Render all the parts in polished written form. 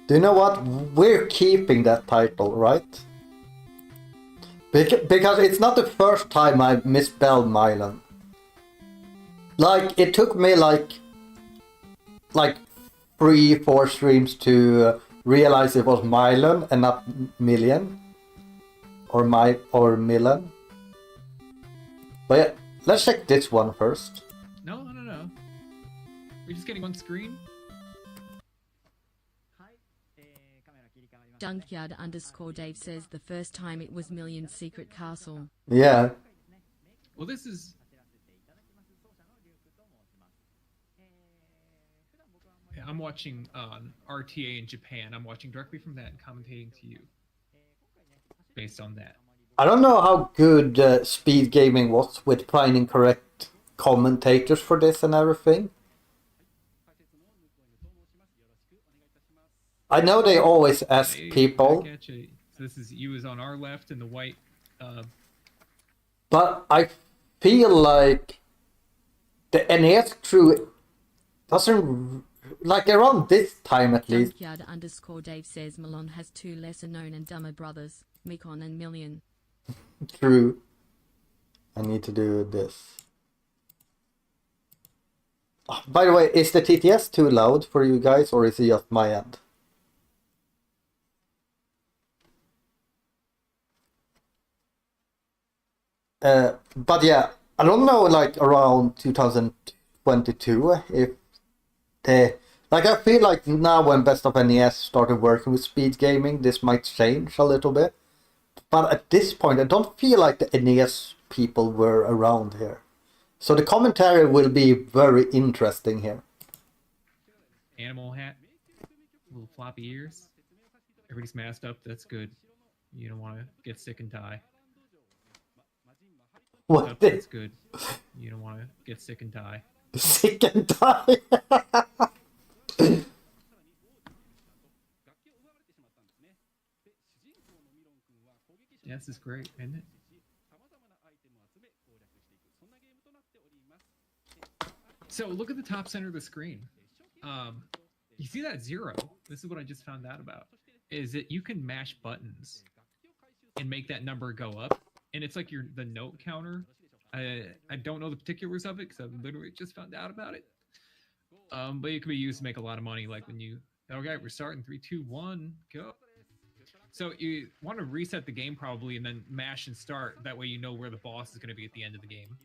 Do you know what? We're keeping that title, right? Because it's not the first time I misspelled Milon. Like, it took me like 3-4 streams to realize it was Milon and not Million. Or Milon. But yeah, let's check this one first. No. We're just getting one screen. Junkyard_Dave says the first time it was Million's secret castle. Yeah. Well, this is... Yeah, I'm watching RTA in Japan. I'm watching directly from that and commentating to you. Based on that. I don't know how good Speed Gaming was with finding correct commentators for this and everything. I know they always ask people. So this is you is on our left and the white. But I feel like the NES crew doesn't, like around this time at least. Junkyard_Dave says Milon has two lesser known and dumber brothers, Milon and Million. True. I need to do this. Oh, by the way, is the TTS too loud for you guys or is it just my end? But yeah, I don't know, like around 2022 if they, like I feel like now when Best of NES started working with Speed Gaming, this might change a little bit. But at this point, I don't feel like the NES people were around here. So the commentary will be very interesting here. Animal hat. Little floppy ears. Everybody's masked up. That's good. You don't want to get sick and die. What? That's good. You don't want to get sick and die. Sick and die? Yeah, this is great, isn't it? So look at the top center of the screen. You see that 0? This is what I just found out about. Is that you can mash buttons and make that number go up, and it's like the note counter. I don't know the particulars of it because I literally just found out about it. But it can be used to make a lot of money, like when you okay, we're starting 3, 2, 1, go. So you want to reset the game probably and then mash and start. That way you know where the boss is going to be at the end of the game.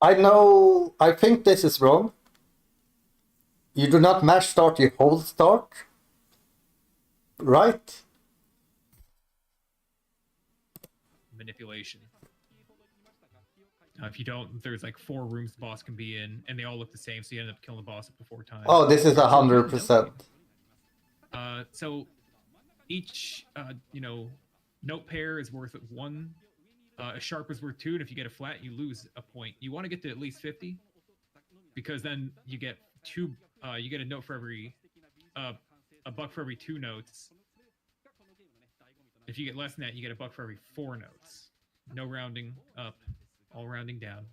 I think this is wrong. You do not mash start, you hold start. Right? Manipulation. If you don't, there's like 4 rooms the boss can be in, and they all look the same, so you end up killing the boss up to 4 times. Oh, this is 100%. So each note pair is worth 1. A sharp is worth 2, and if you get a flat, you lose a point. You want to get to at least 50, because then you get 2. You get a note for every a buck for every 2 notes. If you get less than that, you get a buck for every 4 notes. No rounding up, all rounding down.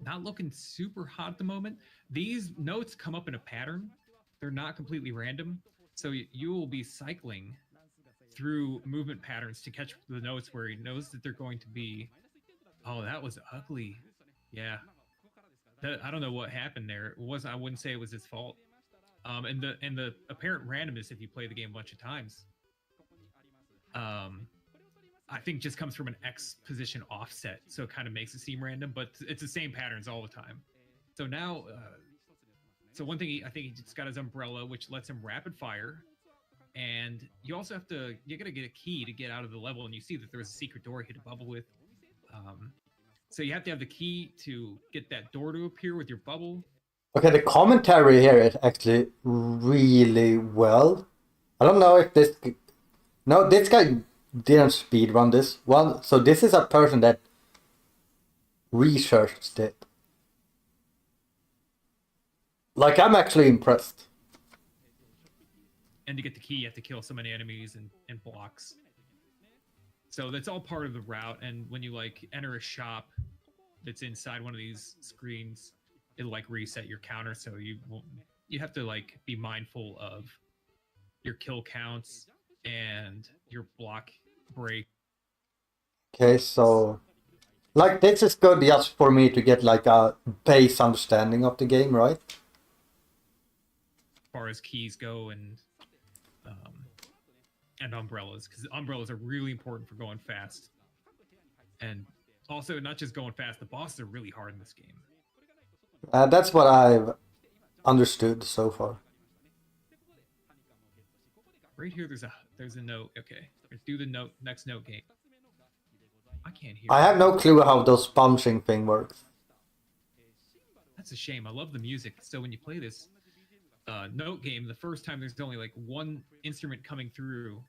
Not looking super hot at the moment. These notes come up in a pattern. They're not completely random, so you will be cycling through movement patterns to catch the notes where he knows that they're going to be. Oh, that was ugly. Yeah. I don't know what happened there. It wasn't. I wouldn't say it was his fault. And the apparent randomness if you play the game a bunch of times. I think just comes from an X position offset, so it kind of makes it seem random, but it's the same patterns all the time. So now, so one thing I think he just got his umbrella, which lets him rapid fire. And you also have to, you got to get a key to get out of the level, and you see that there's a secret door you hit a bubble with. So you have to have the key to get that door to appear with your bubble. Okay, the commentary here is actually really well. I don't know if this... No, this guy didn't speedrun this one. So this is a person that researched it. Like, I'm actually impressed. And to get the key, you have to kill so many enemies and blocks. So that's all part of the route. And when you like enter a shop that's inside one of these screens, it'll like reset your counter. So you have to like be mindful of your kill counts and your block break. Okay, so like this is good just for me to get like a base understanding of the game, right? As far as keys go and umbrellas, because umbrellas are really important for going fast. And also, not just going fast, the bosses are really hard in this game. That's what I've understood so far. Right here, there's a note. Okay, let's do the next note game. I can't hear. I have no clue how those bunching thing works. That's a shame. I love the music. So when you play this note game, the first time there's only like one instrument coming through.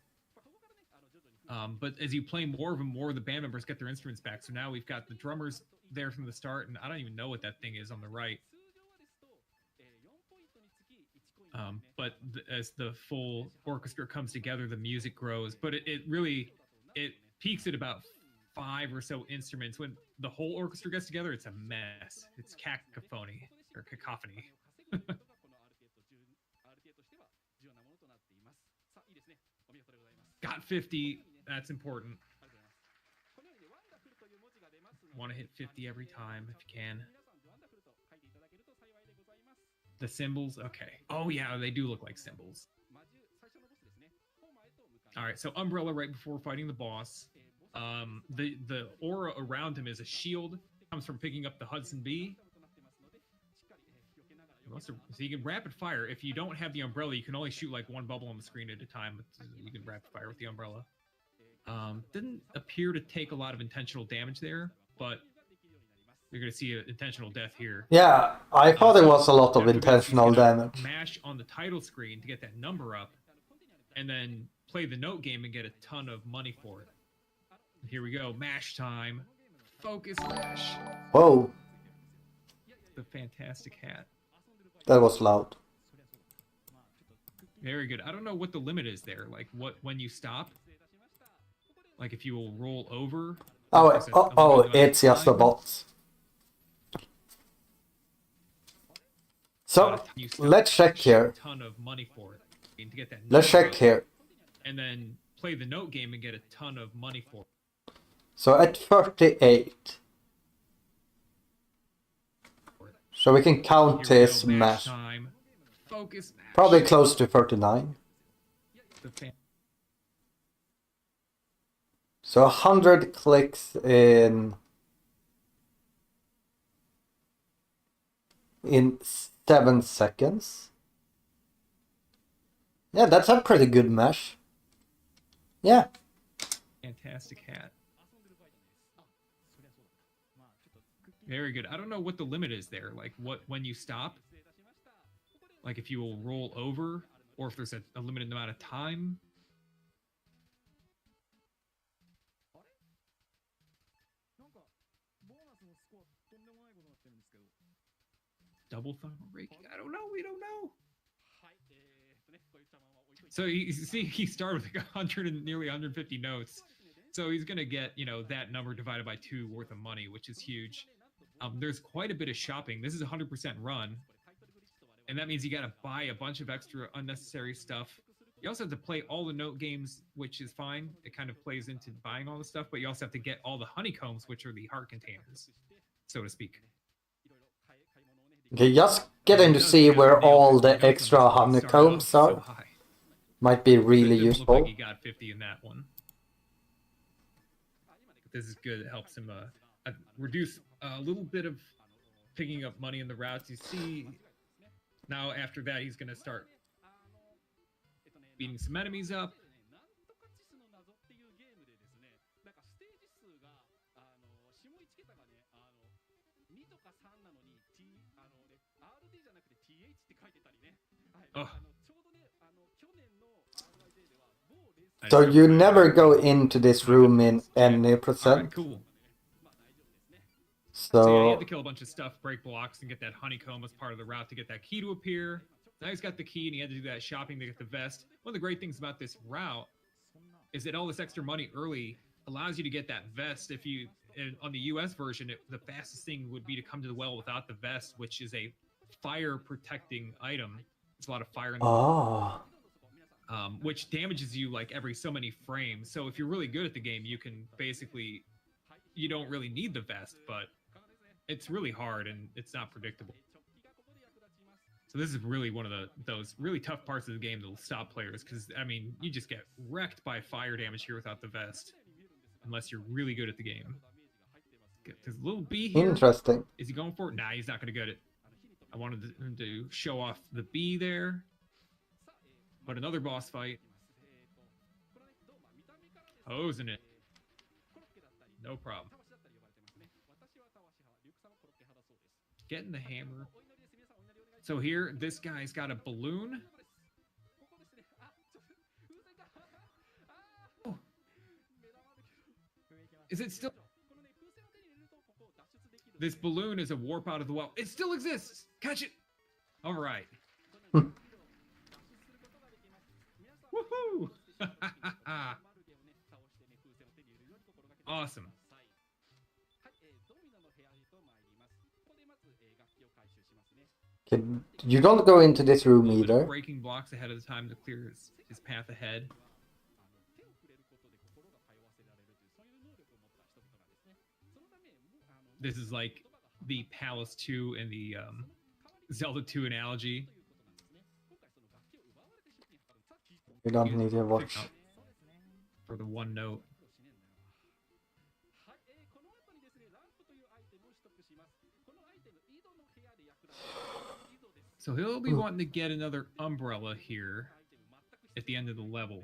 But as you play more of them, more of the band members get their instruments back. So now we've got the drummers there from the start, and I don't even know what that thing is on the right. But as the full orchestra comes together, the music grows. But it really peaks at about 5 or so instruments. When the whole orchestra gets together, it's a mess. It's cacophony. Got 50. That's important. Want to hit 50 every time if you can. The symbols, okay. Oh yeah, they do look like symbols. All right, so Umbrella right before fighting the boss. The aura around him is a shield. Comes from picking up the Hudson B. So you can rapid fire. If you don't have the umbrella, you can only shoot like one bubble on the screen at a time. You can rapid fire with the umbrella. Didn't appear to take a lot of intentional damage there, but you're going to see an intentional death here. Yeah, I thought there was a lot of intentional damage. Mash on the title screen to get that number up, and then play the note game and get a ton of money for it. Here we go, mash time. Focus mash. Whoa. The fantastic hat. That was loud. Very good. I don't know what the limit is there. Like when you stop. Like if you will roll over. It's just the bots. So let's check here. Ton of money for it to get that. Let's check here. And then play the note game and get a ton of money for it. So at 38. So we can count his mash. Focus mash. Probably close to 39. So 100 clicks in 7 seconds. Yeah, that's a pretty good mash. Yeah. Fantastic hat. Very good. I don't know what the limit is there. Like when you stop. Like if you will roll over, or if there's a limited amount of time. Double thumb raking? I don't know. We don't know. So you see, he started with like 100 and nearly 150 notes. So he's gonna get, that number divided by 2 worth of money, which is huge. There's quite a bit of shopping. This is 100% run, and that means you gotta buy a bunch of extra unnecessary stuff. You also have to play all the note games, which is fine. It kind of plays into buying all the stuff, but you also have to get all the honeycombs, which are the heart containers, so to speak. Okay, just getting to see where all the extra honeycombs are might be really useful. Look like he got 50 in that one. This is good. It helps him reduce a little bit of picking up money in the routes. You see, now after that, he's going to start beating some enemies up. Oh. So you never go into this room in any percent? Right, cool. So yeah, you have to kill a bunch of stuff, break blocks, and get that honeycomb as part of the route to get that key to appear. Now he's got the key, and he had to do that shopping to get the vest. One of the great things about this route is that all this extra money early allows you to get that vest. If you, on the US version, the fastest thing would be to come to the well without the vest, which is a fire-protecting item. There's a lot of fire in the which damages you like every so many frames. So if you're really good at the game, you can basically, you don't really need the vest, but it's really hard and it's not predictable. So this is really one of those really tough parts of the game that'll stop players, because I mean, you just get wrecked by fire damage here without the vest, unless you're really good at the game. There's a little bee here. Interesting. Is he going for it? Nah, he's not going to get it. I wanted him to show off the bee there. But another boss fight. Hosing it. No problem. Getting the hammer. So here, this guy's got a balloon. Oh. Is it still... This balloon is a warp out of the well. It still exists! Catch it! All right. Woohoo! Awesome. Okay, you don't go into this room either. Breaking blocks ahead of the time to clear his path ahead. This is like the Palace 2 and the Zelda 2 analogy. You don't need to watch. For the one note. So he'll be wanting to get another umbrella here at the end of the level.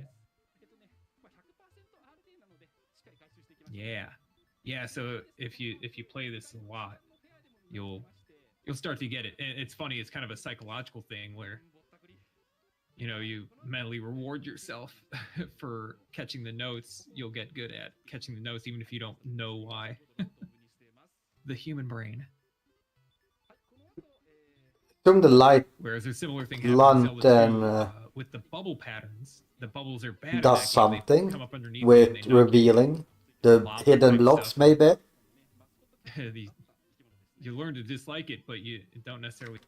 Yeah. Yeah, so if you play this a lot, you'll start to get it. And it's funny, it's kind of a psychological thing where, you know, you mentally reward yourself for catching the notes. You'll get good at catching the notes even if you don't know why. The human brain. From the light, Whereas a similar thing happens in Zelda 2, with the bubble patterns. The bubbles are bad. does something come up underneath with revealing the hidden blocks, maybe. You learn to dislike it, but you don't necessarily.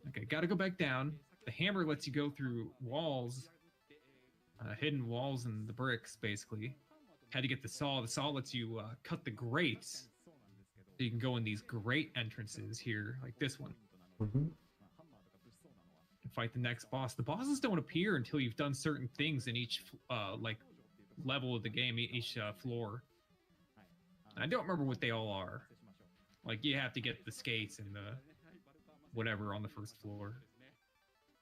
Okay, gotta go back down. The hammer lets you go through walls, hidden walls and the bricks, basically. Had to get the saw. The saw lets you cut the grates. So you can go in these grate entrances here, like this one. Mm-hmm. And fight the next boss. The bosses don't appear until you've done certain things in each like level of the game, each floor. I don't remember what they all are. Like you have to get the skates and the whatever on the first floor.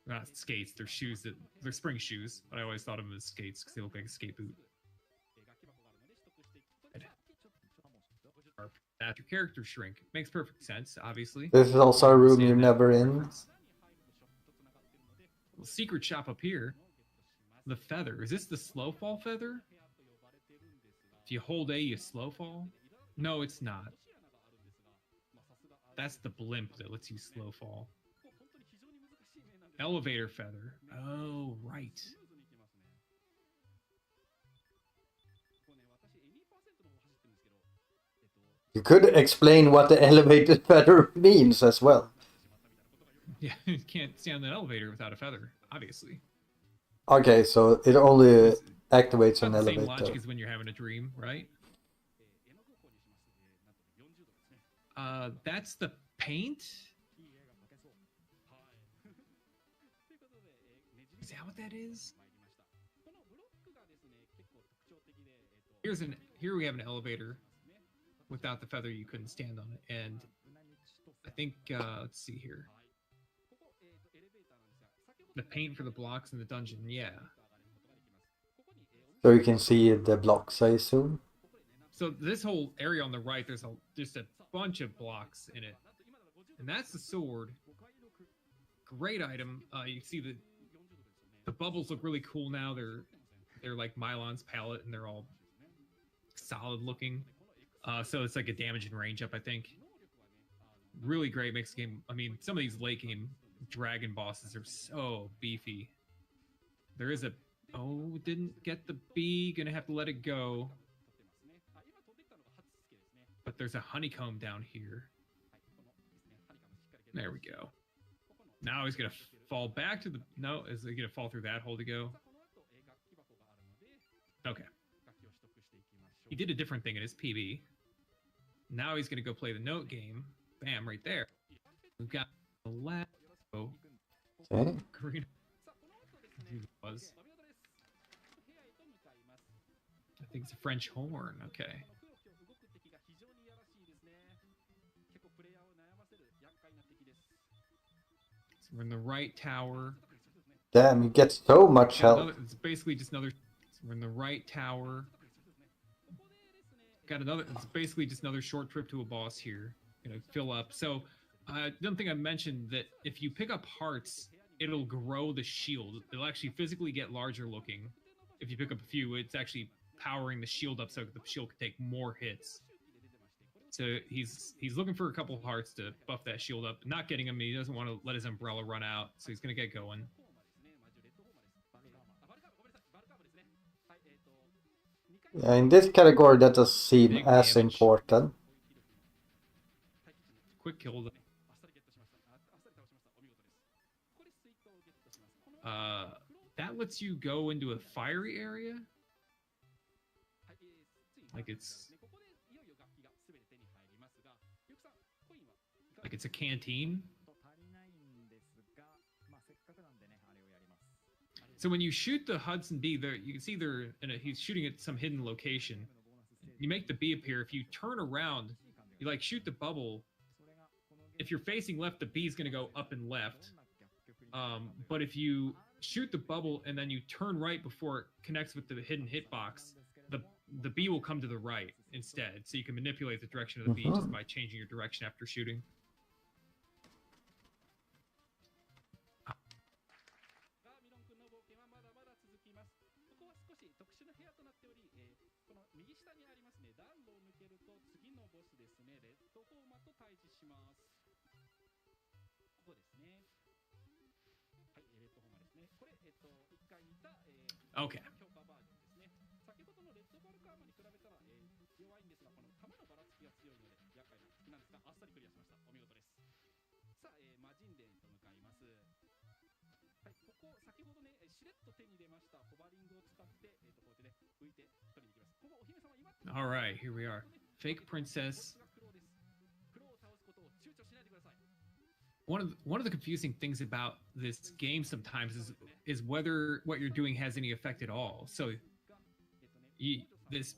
They're not skates, they're shoes they're spring shoes, but I always thought of them as skates because they look like a skate boot. That your character shrink. Makes perfect sense, obviously. This is also a room you're never in. Secret shop up here. The feather. Is this the slow fall feather? If you hold A, you slow fall? No, it's not. That's the blimp that lets you slow fall. Elevator feather. Oh, right. You could explain what the elevated feather means as well. Yeah, you can't stay on the elevator without a feather, obviously. Okay, so it only activates an About the same elevator. logic as when you're having a dream, right? That's the paint? Is that what that is? Here we have an elevator. Without the feather, you couldn't stand on it. And I think, let's see here. The paint for the blocks in the dungeon, yeah. So you can see the blocks, I assume. So this whole area on the right, there's just a bunch of blocks in it. And that's the sword. Great item. You see the bubbles look really cool now. They're like Milon's palette, and they're all solid looking. So it's like a damage and range up, I think. Really great mixed game. I mean, some of these late game dragon bosses are so beefy. There is didn't get the bee, gonna have to let it go. But there's a honeycomb down here. There we go. Now he's gonna fall back to the. No, is he gonna fall through that hole to go? Okay. He did a different thing in his PB. Now he's gonna go play the note game. Bam, right there. We've got the last. Oh, Okay. green. Was. I think it's a French horn. Okay. So we're in the right tower. Damn, you get so much help. It's basically just another. So we're in the right tower. Got another. It's basically just another short trip to a boss here. Gonna fill up. So I don't think I mentioned that if you pick up hearts, it'll grow the shield. It'll actually physically get larger looking. If you pick up a few, it's actually powering the shield up so the shield can take more hits. So he's looking for a couple of hearts to buff that shield up. Not getting him. He doesn't want to let his umbrella run out, so he's gonna get going. Yeah, in this category, that does seem Big as damage. important. Quick kill. That lets you go into a fiery area. Like it's a canteen. So when you shoot the Hudson Bee, there you can see he's shooting at some hidden location. You make the bee appear. If you turn around, you like shoot the bubble. If you're facing left, the bee's gonna go up and left. But if you shoot the bubble and then you turn right before it connects with the hidden hitbox, the bee will come to the right instead. So you can manipulate the direction of the bee just by changing your direction after shooting. Okay. All right, here we are. Fake princess. One of the confusing things about this game sometimes is whether what you're doing has any effect at all. So this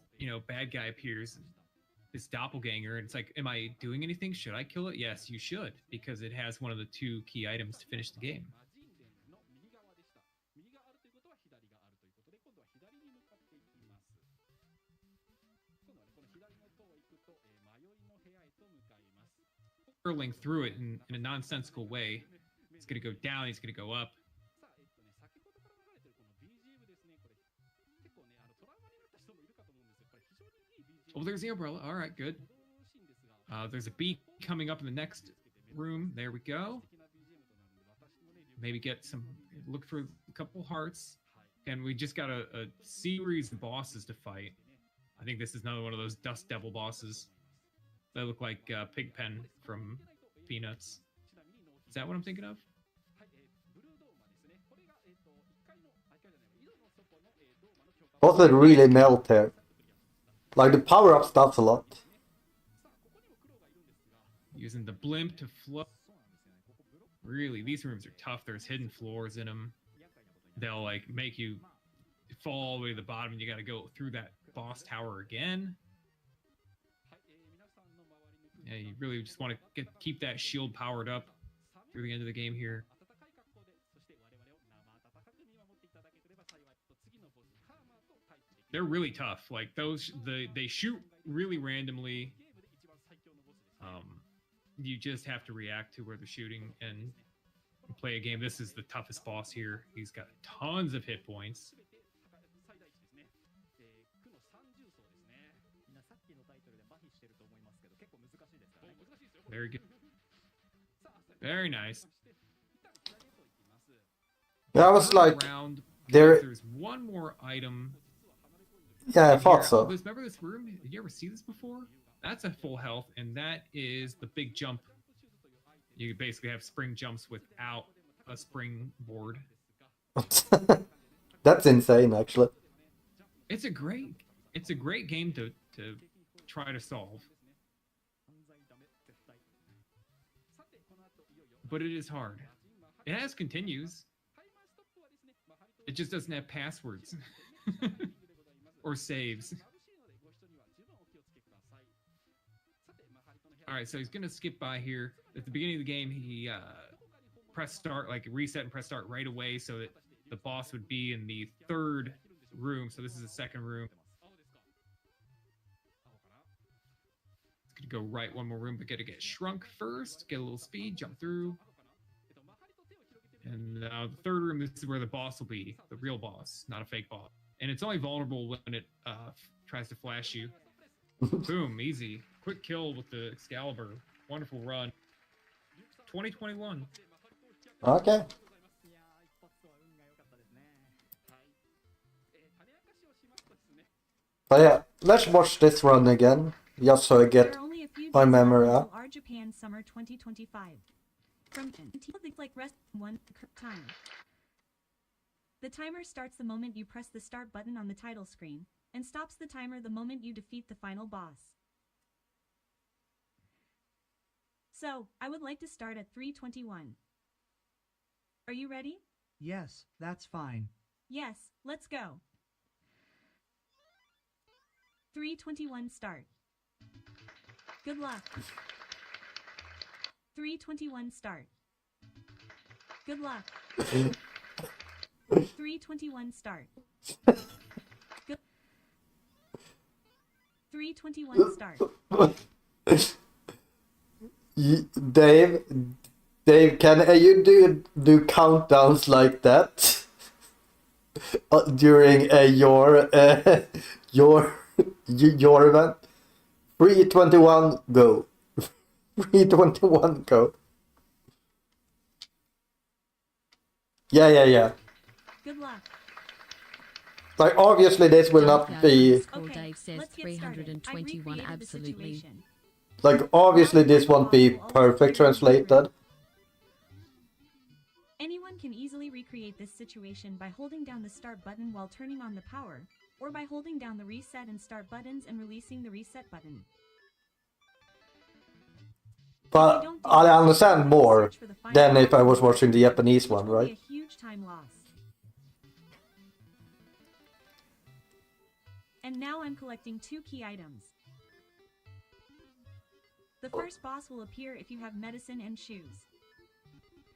bad guy appears, this doppelganger, and it's like, am I doing anything? Should I kill it? Yes, you should, because it has one of the two key items to finish the game. Curling through it in a nonsensical way. He's going to go down, he's going to go up. Oh, there's the umbrella. All right, good. There's a bee coming up in the next room. There we go. Maybe look for a couple hearts. And we just got a series of bosses to fight. I think this is another one of those Dust Devil bosses. They look like Pigpen from Peanuts. Is that what I'm thinking of? Also, it really melt here. Like the power-up stuff's a lot. Using the blimp to float. Really, these rooms are tough. There's hidden floors in them. They'll like make you fall all the way to the bottom, and you got to go through that boss tower again. Yeah, you really just want to keep that shield powered up through the end of the game here. They're really tough. Like those, they shoot really randomly. You just have to react to where they're shooting and play a game. This is the toughest boss here. He's got tons of hit points. Very good. Very nice. Yeah, I was like, there's one more item. Yeah, I thought so. Remember this room? Did you ever see this before? That's a full health, and that is the big jump You basically have spring jumps without a spring board. That's insane, actually. It's a great game to try to solve. But it is hard. It has continues. It just doesn't have passwords or saves. All right, so he's gonna skip by here. At the beginning of the game, he press start, like reset and press start right away, so that the boss would be in the third room. So this is the second room. It's gonna go right one more room, but gotta get shrunk first. Get a little speed, jump through. And the third room, this is where the boss will be, the real boss, not a fake boss. And it's only vulnerable when it tries to flash you. Boom, easy. Quick kill with the Excalibur. Wonderful run. 2021. Okay. But yeah, let's watch this run again, just so I get my memory up. Our Japan Summer 2025. From like rest one time. The timer starts the moment you press the start button on the title screen, and stops the timer the moment you defeat the final boss. So, I would like to start at 3:21. Are you ready? Yes, that's fine. Yes, let's go. 3:21 start. Good luck. 3:21 start. Good luck. 3:21 start. Good. 3:21 start. Dave, can you do countdowns like that during your event? 3:21 go. 3:21 go. Yeah. Good luck. Like obviously this will not be Dave says let's get started. I 321 recreated the absolutely. situation. like obviously this won't be perfect translated. Anyone can easily recreate this situation by holding down the start button while turning on the power, or by holding down the reset and start buttons and releasing the reset button. But I understand more than if I was watching the Japanese one, Which will be right? a huge time loss. And now I'm collecting 2 key items. The first boss will appear if you have medicine and shoes.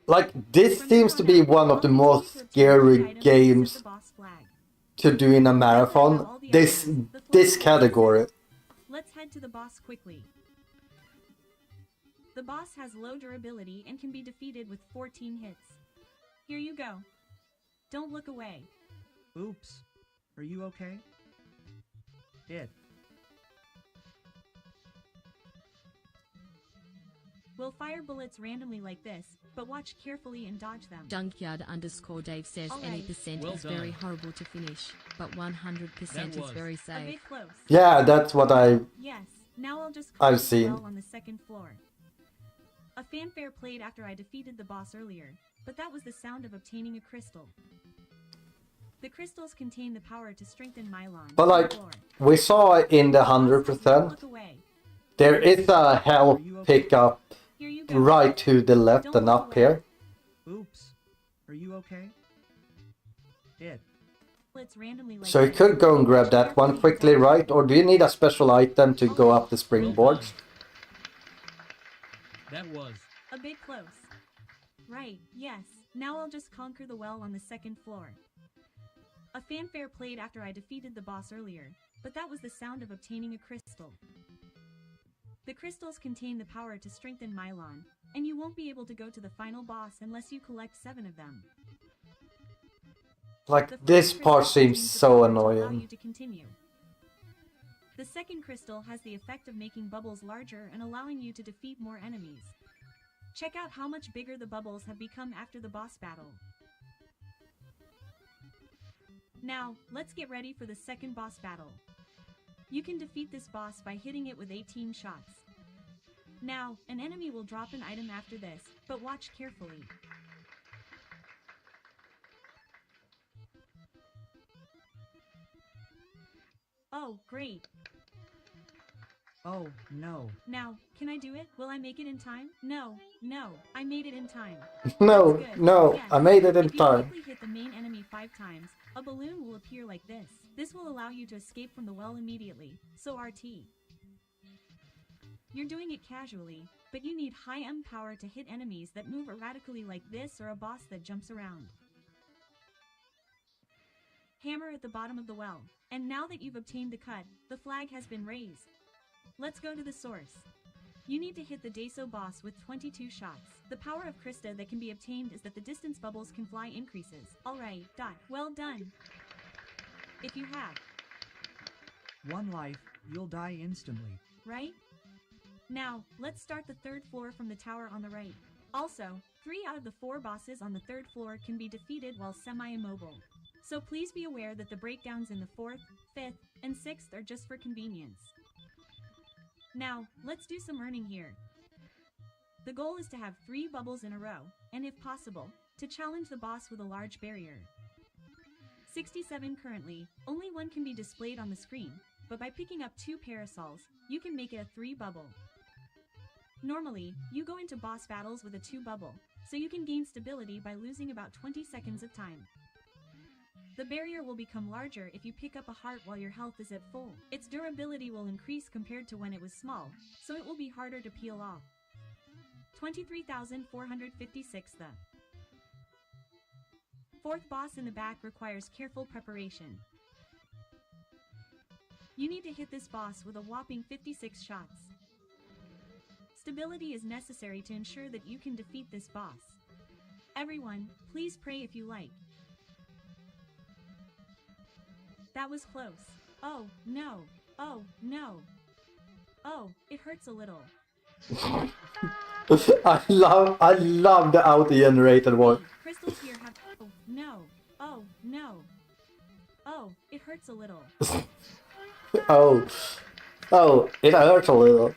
Like this seems to be one of the most scary games to do in a marathon. This category. Let's head to the boss quickly. The boss has low durability and can be defeated with 14 hits. Here you go. Don't look away. Oops. Are you okay? We'll fire bullets randomly like this, but watch carefully and dodge them. Junkyard_Dave says Alright. any percent Well is very done. horrible to finish, but 100% is very A safe. bit close. Yeah, that's what I Yes, now I'll just I've close the seen. well on the second floor. A fanfare played after I defeated the boss earlier, but that was the sound of obtaining a crystal. The crystals contain the power to strengthen Milon. But on the like floor. we saw in the The boss says, "Don't 100%, look away. there is a health pickup Here you go. right to the left Don't and look up away. here. Oops. Are you okay? Bullets randomly like So you this, could go and but grab watch that one carefully and quickly, dodge right? them. Or do you need a special item to go up the springboards? That was. A bit close. Right, yes. Now I'll just conquer the well on the second floor. A fanfare played after I defeated the boss earlier, but that was the sound of obtaining a crystal. The crystals contain the power to strengthen Milon, and you won't be able to go to the final boss unless you collect 7 of them. Like The first this crystal part seems contains the so power to allow annoying. you to continue. The second crystal has the effect of making bubbles larger and allowing you to defeat more enemies. Check out how much bigger the bubbles have become after the boss battle. Now, let's get ready for the second boss battle. You can defeat this boss by hitting it with 18 shots. Now, an enemy will drop an item after this, but watch carefully. Oh, great. Oh, no. Now, can I do it? Will I make it in time? No, I made it in time. No, That's good. no, Yes. I made it in If you time. quickly hit the main enemy 5 times, a balloon will appear like this. This will allow you to escape from the well immediately. So RT. You're doing it casually, but you need high M power to hit enemies that move erratically like this or a boss that jumps around. Hammer at the bottom of the well, and now that you've obtained the cut, the flag has been raised. Let's go to the source. You need to hit the Deso boss with 22 shots. The power of Krista that can be obtained is that the distance bubbles can fly increases. Alright, well done. If you have, 1 life, you'll die instantly. right? Now, let's start the 3rd floor from the tower on the right. Also, 3 out of the 4 bosses on the 3rd floor can be defeated while semi-immobile. So please be aware that the breakdowns in the 4th, 5th, and 6th are just for convenience. Now, let's do some earning here. The goal is to have 3 bubbles in a row, and if possible, to challenge the boss with a large barrier. 67 currently, only 1 can be displayed on the screen, but by picking up 2 parasols, you can make it a 3 bubble. Normally, you go into boss battles with a 2 bubble, so you can gain stability by losing about 20 seconds of time. The barrier will become larger if you pick up a heart while your health is at full. Its durability will increase compared to when it was small, so it will be harder to peel off. 23,456. The 4th boss in the back requires careful preparation. You need to hit this boss with a whopping 56 shots. Stability is necessary to ensure that you can defeat this boss. Everyone, please pray if you like. That was close. Oh, no. Oh, no. Oh, it hurts a little. I love the auto-generated one. Crystals here have. Oh, no. Oh, no. Oh, it hurts a little. Oh, it hurts a little.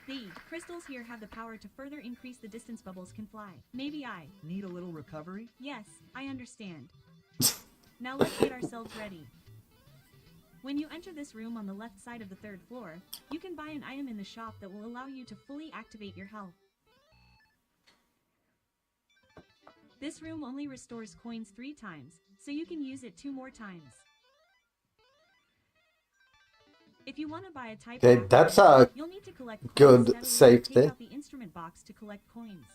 The crystals here have the power to further increase the distance bubbles can fly. Maybe I. Need a little recovery? Yes, I understand. Now let's get ourselves ready. When you enter this room on the left side of the 3rd floor, you can buy an item in the shop that will allow you to fully activate your health. This room only restores coins 3 times, so you can use it 2 more times. If you want to buy a type Okay, that's a you'll need to collect coins good steadily and safety. take out the instrument box to collect coins.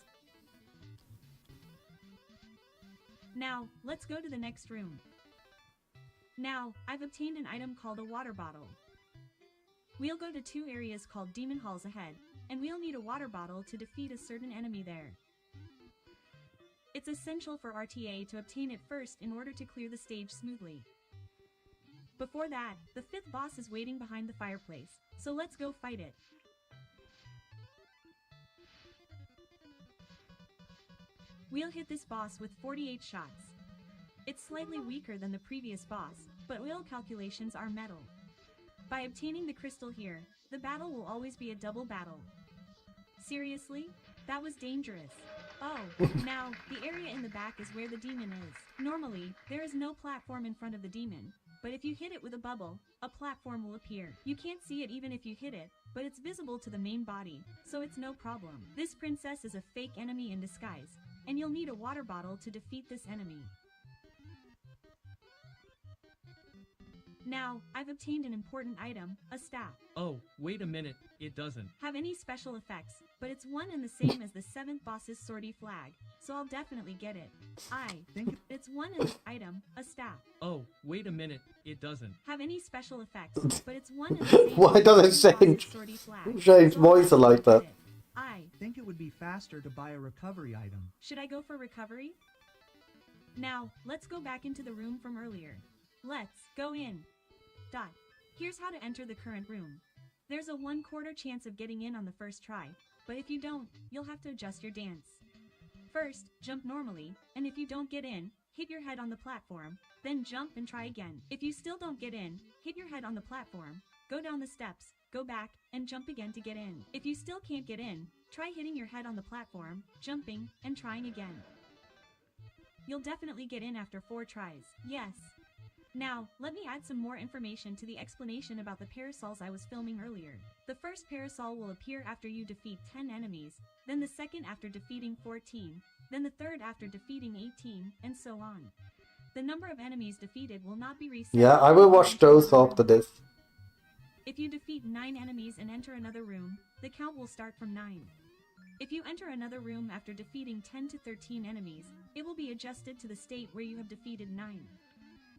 Now, let's go to the next room. Now, I've obtained an item called a water bottle. We'll go to 2 areas called Demon Halls ahead, and we'll need a water bottle to defeat a certain enemy there. It's essential for RTA to obtain it first in order to clear the stage smoothly. Before that, the 5th boss is waiting behind the fireplace, so let's go fight it. We'll hit this boss with 48 shots. It's slightly weaker than the previous boss, but oil calculations are metal. By obtaining the crystal here, the battle will always be a double battle. Seriously? That was dangerous. Oh, now, the area in the back is where the demon is. Normally, there is no platform in front of the demon, but if you hit it with a bubble, a platform will appear. You can't see it even if you hit it, but it's visible to the main body, so it's no problem. This princess is a fake enemy in disguise, and you'll need a water bottle to defeat this enemy. Now, I've obtained an important item, a staff. Oh, wait a minute, it doesn't. Have any special effects, but it's one and the same as the 7th boss's sortie flag, so I'll definitely get it. It's one and the item, a staff. Oh, wait a minute, it doesn't. Have any special effects, but it's one and the same Why as does the it 7th change- boss's sortie flag, change so I'll voice like definitely that? get it. Think it would be faster to buy a recovery item. Should I go for recovery? Now, let's go back into the room from earlier. Let's go in. Here's how to enter the current room. There's a 1/4 chance of getting in on the first try, but if you don't, you'll have to adjust your dance. First, jump normally, and if you don't get in, hit your head on the platform, then jump and try again. If you still don't get in, hit your head on the platform, go down the steps, go back, and jump again to get in. If you still can't get in, try hitting your head on the platform, jumping, and trying again. You'll definitely get in after 4 tries. Yes. Now, let me add some more information to the explanation about the parasols I was filming earlier. The first parasol will appear after you defeat 10 enemies, then the second after defeating 14, then the third after defeating 18, and so on. The number of enemies defeated will not be reset. Yeah, I will watch those after this. If you defeat 9 enemies and enter another room, the count will start from 9. If you enter another room after defeating 10 to 13 enemies, it will be adjusted to the state where you have defeated 9.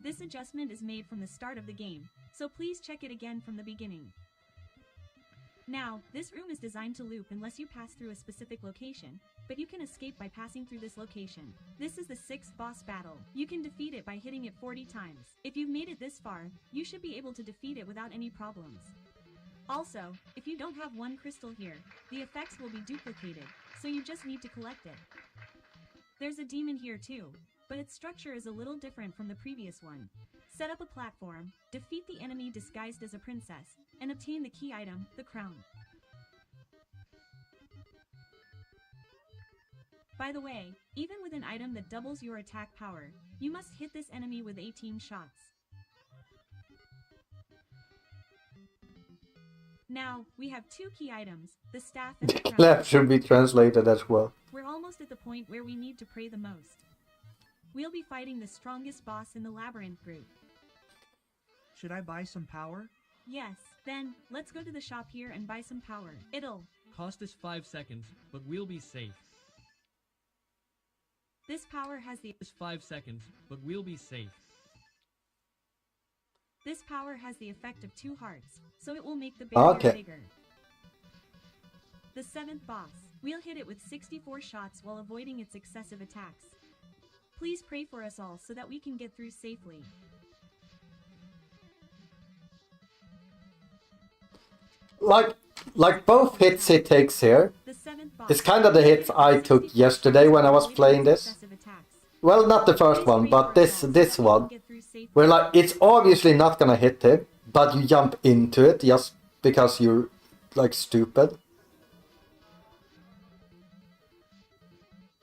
This adjustment is made from the start of the game, so please check it again from the beginning. Now, this room is designed to loop unless you pass through a specific location, but you can escape by passing through this location. This is the 6th boss battle. You can defeat it by hitting it 40 times. If you've made it this far, you should be able to defeat it without any problems. Also, if you don't have one crystal here, the effects will be duplicated, so you just need to collect it. There's a demon here too, but its structure is a little different from the previous one. Set up a platform, defeat the enemy disguised as a princess, and obtain the key item, the crown. By the way, even with an item that doubles your attack power, you must hit this enemy with 18 shots. Now, we have 2 key items, the staff and the crown. That should be translated as well. We're almost at the point where we need to pray the most. We'll be fighting the strongest boss in the labyrinth group. Should I buy some power? Yes, then, let's go to the shop here and buy some power. It'll. Cost us 5 seconds, but we'll be safe. This power has the. Just 5 seconds, but we'll be safe. This power has the effect of 2 hearts, so it will make the barrier bigger. The 7th boss. We'll hit it with 64 shots while avoiding its excessive attacks. Please pray for us all so that we can get through safely. Like both hits he takes here, The 7th boss. it's kind of the hits I took yesterday when I was playing this. Excessive attacks. Well, not the first one, but this one, where like it's obviously not gonna hit him, but you jump into it just because you're like stupid.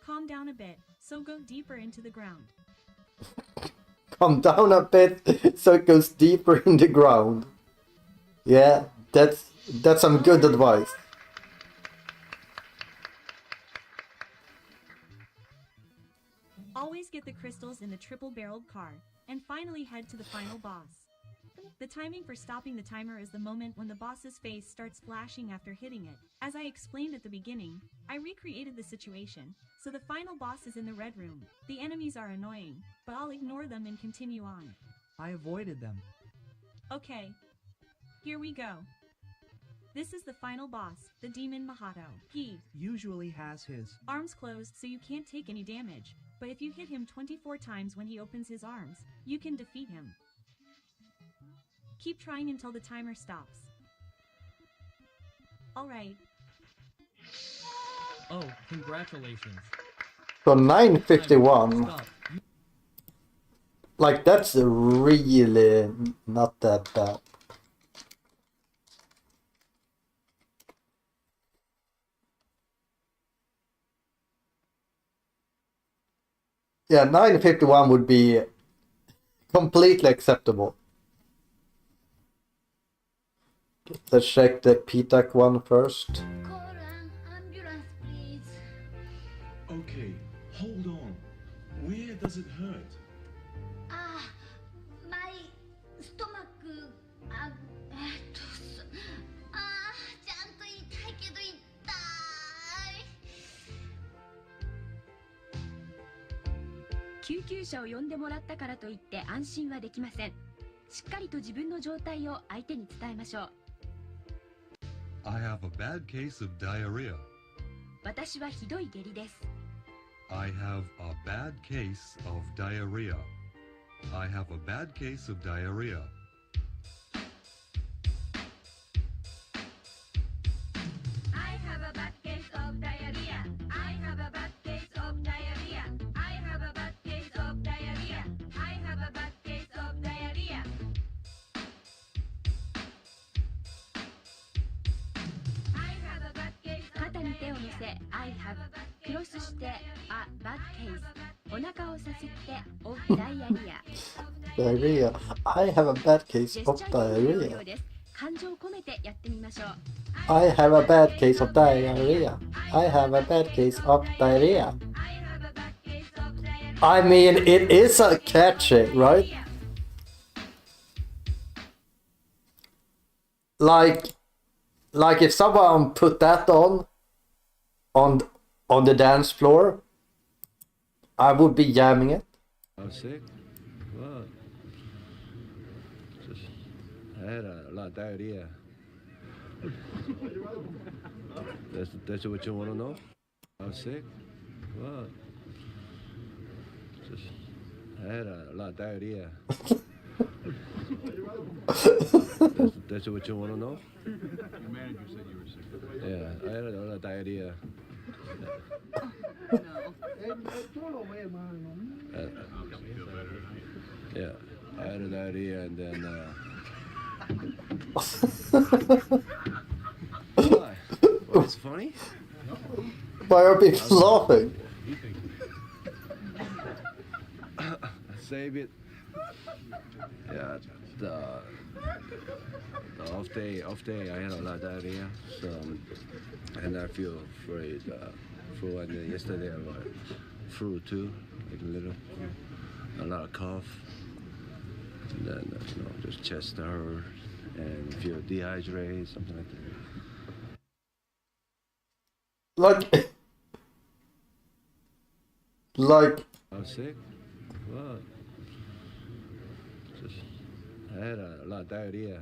Calm down a bit, so go deeper into the ground. Come down a bit so it goes deeper in the ground. Yeah, that's some good advice. Always get the crystals in the triple-barreled car, and finally head to the final boss. The timing for stopping the timer is the moment when the boss's face starts flashing after hitting it. As I explained at the beginning, I recreated the situation, so the final boss is in the red room. The enemies are annoying, but I'll ignore them and continue on. I avoided them. Okay. Here we go. This is the final boss, the demon Mahato. He Usually has his. arms closed so you can't take any damage, but if you hit him 24 times when he opens his arms, you can defeat him. Keep trying until the timer stops. Alright, Oh, congratulations. So 951, Stop. like that's really not that bad. Yeah, 951 would be completely acceptable. Let's check the PTAC one first. Call an ambulance, please. Okay, hold on. Where does it hurt? Ah, my stomach. ちゃんと痛いけど痛い。救急車を呼んでもらったからといって安心はできません。しっかりと自分の状態を相手に伝えましょう。I have a bad case of diarrhea. 私はひどい下痢です。I have a bad case of diarrhea. I have a bad case of diarrhea. I have a bad case of diarrhea. I have a bad case of diarrhea. I have a bad case of diarrhea. I have a bad case of diarrhea. I have クロスして a bad case お腹をさすって of diarrhea Diarrhea. I have a bad case ジェ of スチャーゲームの要 diarrhea. 領です感情を込めてやってみましょう I have a bad case of diarrhea. I have a bad case of diarrhea. I mean, it is a catchy, right? Like if someone put that on the dance floor, I would be jamming it. I'm sick. What? Just I had a lot of diarrhea. That's what you want to know? I'm sick. What? Just I had a lot of diarrhea. That's what you want to know? Your manager said you were sick. Yeah, I had a lot of diarrhea. Yeah, I had a diarrhea and then. Why? What's funny? Why are people laughing? Save it. Yeah, the off day, I had a lot of diarrhea, so and I feel very flu. And then yesterday I got flu too, like a lot of cough, and then just chest hurt and feel dehydrated, something like that. Like. I'm sick. What? Just I had a lot of diarrhea.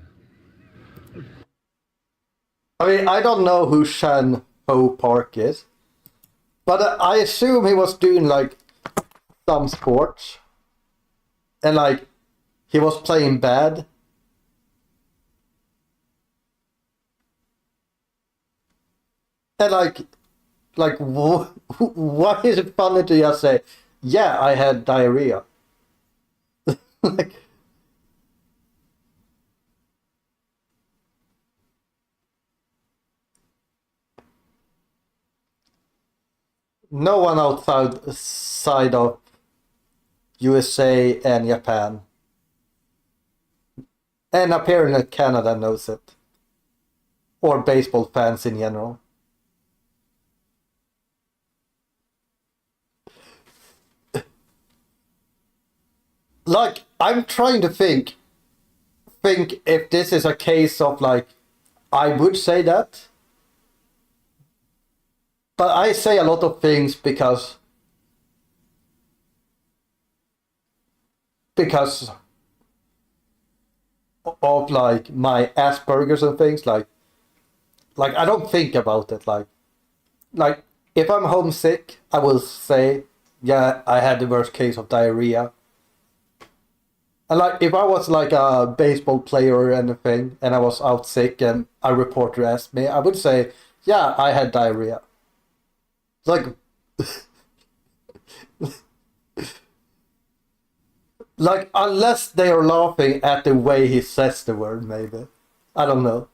I mean, I don't know who Shan Ho Park is, but I assume he was doing like some sports, and like he was playing bad. And like why is it funny to just say, yeah, I had diarrhea? Like, no one outside of USA and Japan, and apparently Canada knows it, or baseball fans in general. Like, I'm trying to think if this is a case of like, I would say that, but I say a lot of things because of like my Asperger's and things like I don't think about it like if I'm homesick, I will say, yeah, I had the worst case of diarrhea. And like if I was like a baseball player or anything and I was out sick and a reporter asked me, I would say, yeah, I had diarrhea. It's like like unless they are laughing at the way he says the word, maybe. I don't know.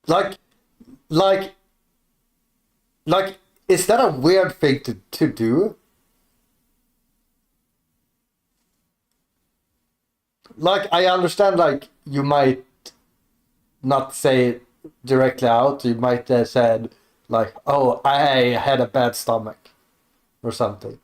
Like is that a weird thing to do? Like, I understand, like, you might not say it directly out. You might have said, like, oh, I had a bad stomach or something.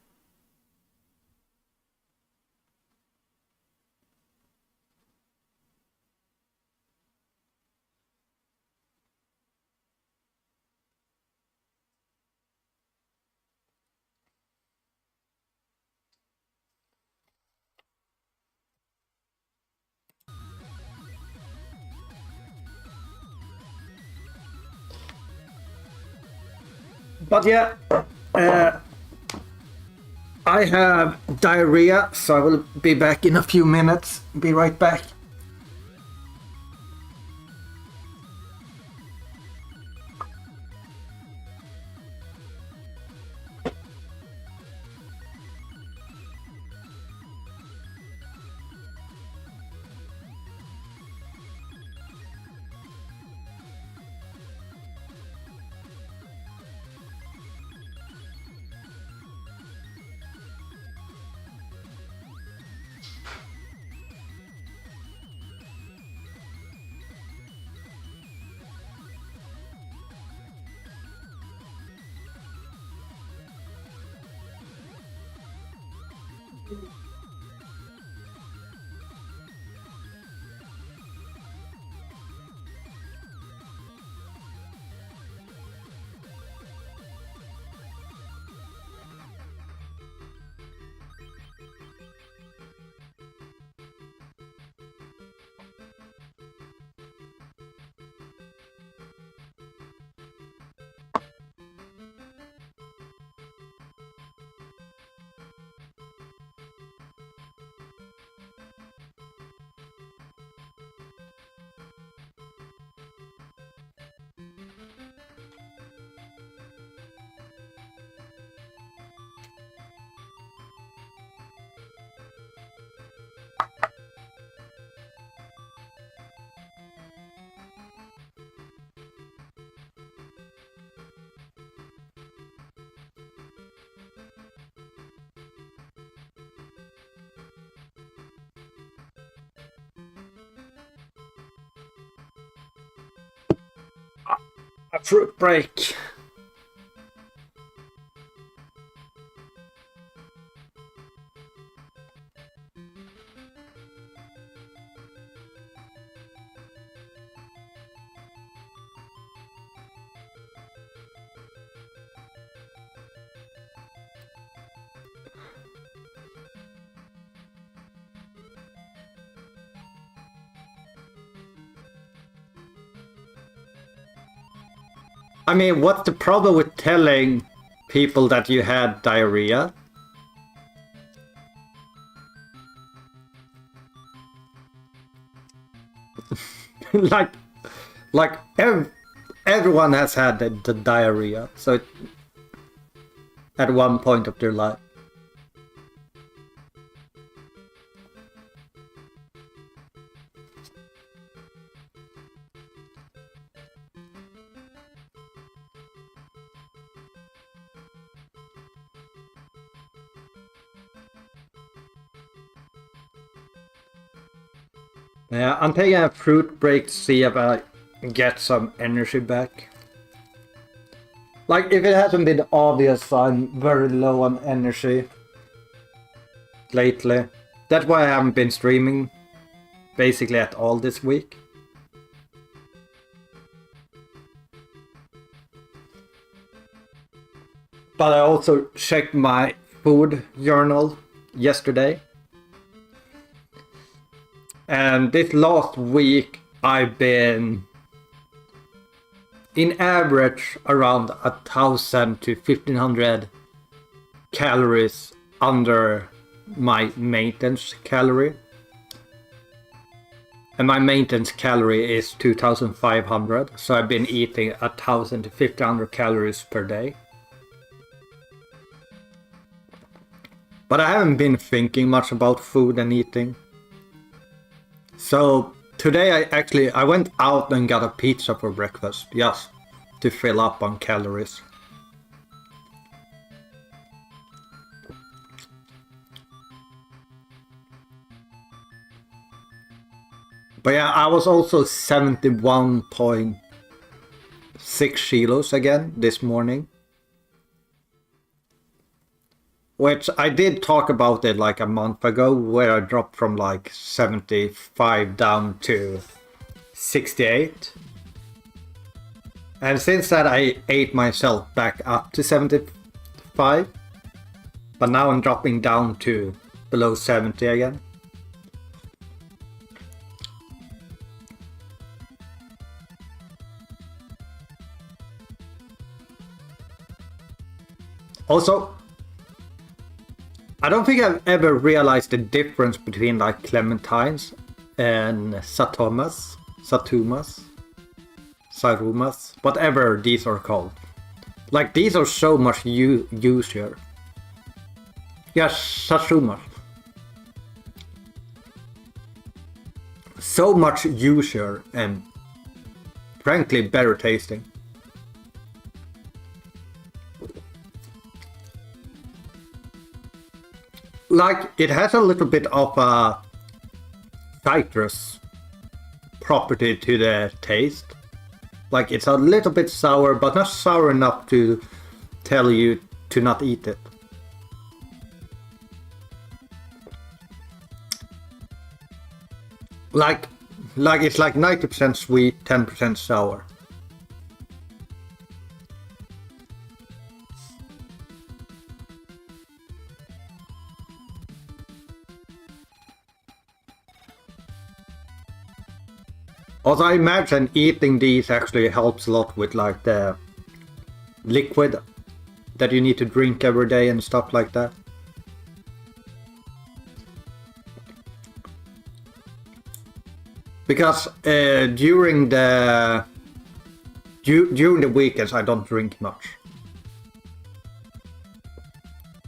But yeah, I have diarrhea, so I will be back in a few minutes. Be right back. A fruit break. I mean, what's the problem with telling people that you had diarrhea? like everyone has had the diarrhea, so at one point of their life. Yeah, I'm taking a fruit break to see if I get some energy back. Like, if it hasn't been obvious, I'm very low on energy lately. That's why I haven't been streaming basically at all this week. But I also checked my food journal yesterday. And this last week I've been in average around 1,000 to 1,500 calories under my maintenance calorie. And my maintenance calorie is 2,500, so I've been eating 1,000 to 1,500 calories per day. But I haven't been thinking much about food and eating. So today I went out and got a pizza for breakfast, just to fill up on calories. But yeah, I was also 71.6 kilos again this morning. Which I did talk about it like a month ago, where I dropped from like 75 down to 68. And since that I ate myself back up to 75. But now I'm dropping down to below 70 again. Also, I don't think I've ever realized the difference between like clementines and sarumas, whatever these are called. Like, these are so much juicier. Yes, satsumas. So much juicier and frankly better tasting. Like, it has a little bit of a citrus property to the taste. Like, it's a little bit sour, but not sour enough to tell you to not eat it. Like it's like 90% sweet, 10% sour. Also, I imagine eating these actually helps a lot with like the liquid that you need to drink every day and stuff like that. Because during the weekends I don't drink much.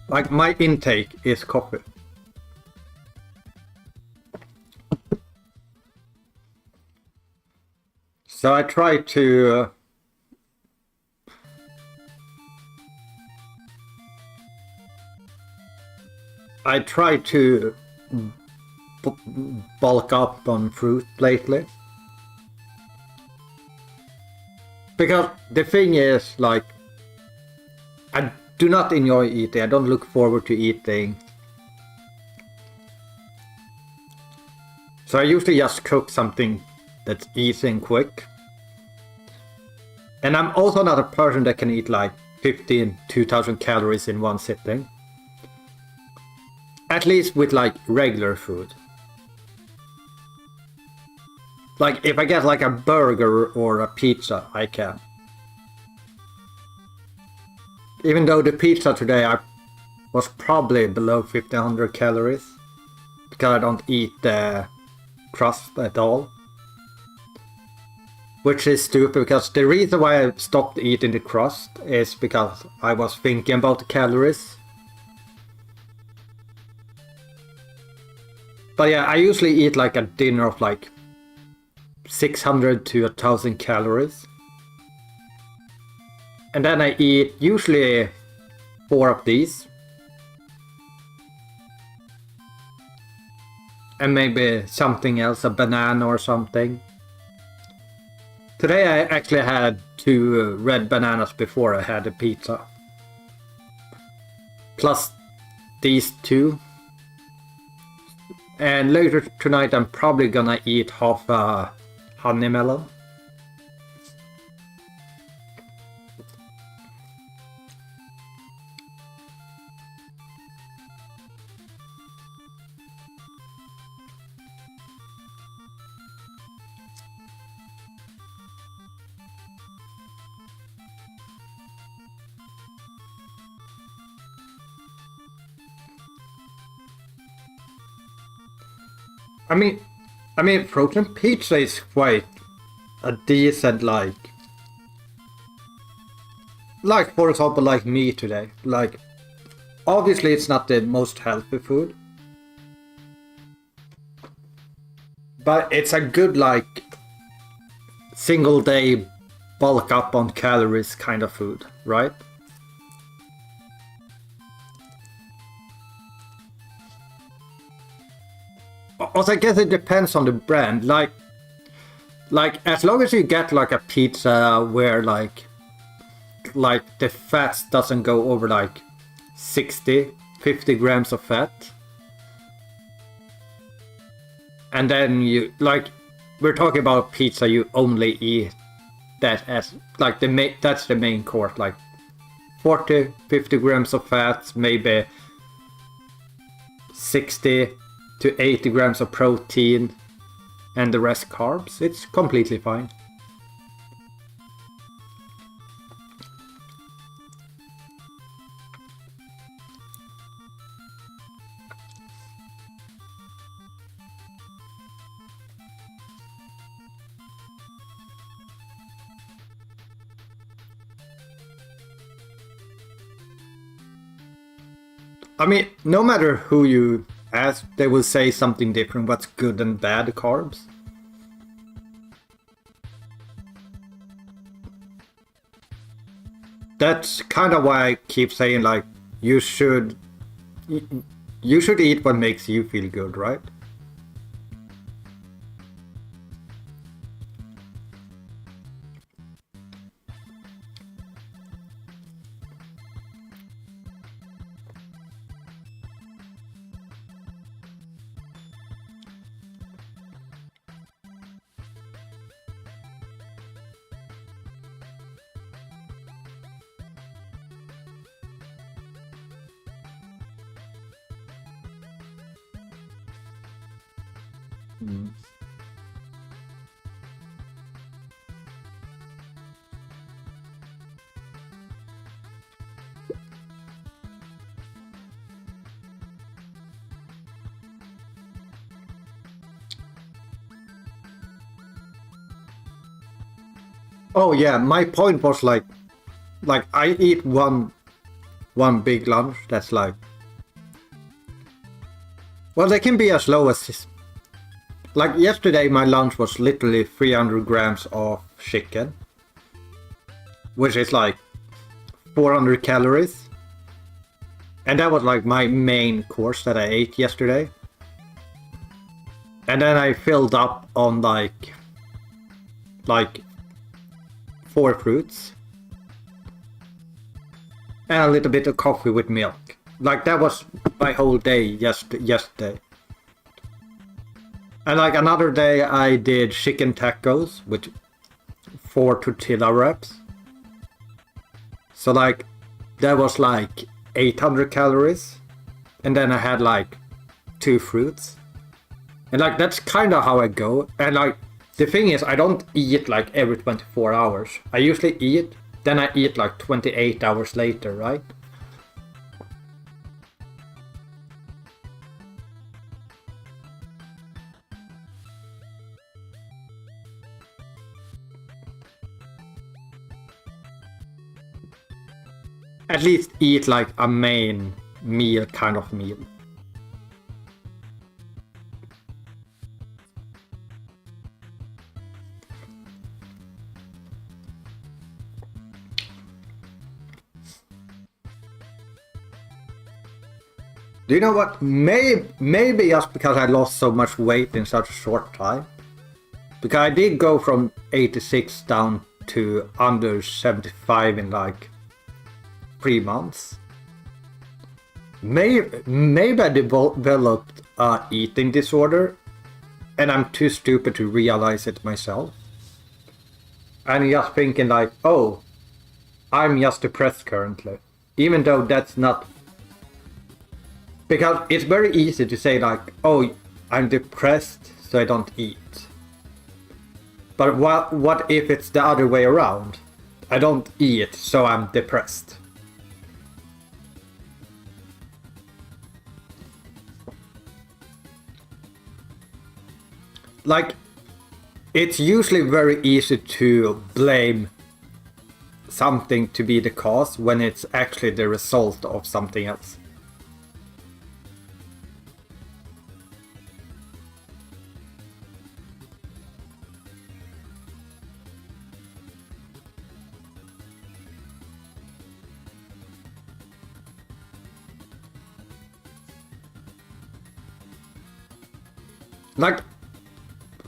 Like my intake is coffee. So I try to bulk up on fruit lately. Because the thing is, like, I do not enjoy eating. I don't look forward to eating. So I usually just cook something that's easy and quick. And I'm also not a person that can eat like 2,000 calories in one sitting. At least with like regular food. Like if I get like a burger or a pizza, I can. Even though the pizza today was probably below 1,500 calories. Because I don't eat the crust at all. Which is stupid, because the reason why I stopped eating the crust is because I was thinking about the calories. But yeah, I usually eat like a dinner of like 600 to 1,000 calories. And then I eat usually 4 of these. And maybe something else, a banana or something. Today I actually had 2 red bananas before I had the pizza. Plus these 2. And later tonight I'm probably gonna eat half a honey melon. I mean, frozen pizza is quite a decent, like for example, like me today. Like, obviously it's not the most healthy food, but it's a good, like, single day bulk up on calories kind of food, right? Also, I guess it depends on the brand. Like as long as you get like a pizza where like the fat doesn't go over like 50 grams of fat, and then you like, we're talking about pizza, you only eat that as like that's the main course, like 40-50 grams of fat, maybe 60 to 80 grams of protein, and the rest carbs. It's completely fine. I mean, no matter who you ask, they will say something different, what's good and bad carbs. That's kind of why I keep saying, like, you should eat what makes you feel good, right? Mm. Oh yeah, my point was like I eat one big lunch that's like, well, they can be as low as this. Like yesterday my lunch was literally 300 grams of chicken, which is like 400 calories, and that was like my main course that I ate yesterday. And then I filled up on like 4 fruits and a little bit of coffee with milk. Like that was my whole day yesterday. And like another day I did chicken tacos with 4 tortilla wraps. So like that was like 800 calories. And then I had like 2 fruits. And like that's kind of how I go. And like the thing is, I don't eat like every 24 hours. I usually eat, then I eat like 28 hours later, right? At least eat like a main meal kind of meal. Do you know what? Maybe just because I lost so much weight in such a short time. Because I did go from 86 down to under 75 in like 3 months. Maybe I developed a eating disorder and I'm too stupid to realize it myself. I'm just thinking like, oh, I'm just depressed currently. Even though that's not... Because it's very easy to say like, oh, I'm depressed so I don't eat. But what if it's the other way around? I don't eat so I'm depressed. Like, it's usually very easy to blame something to be the cause when it's actually the result of something else.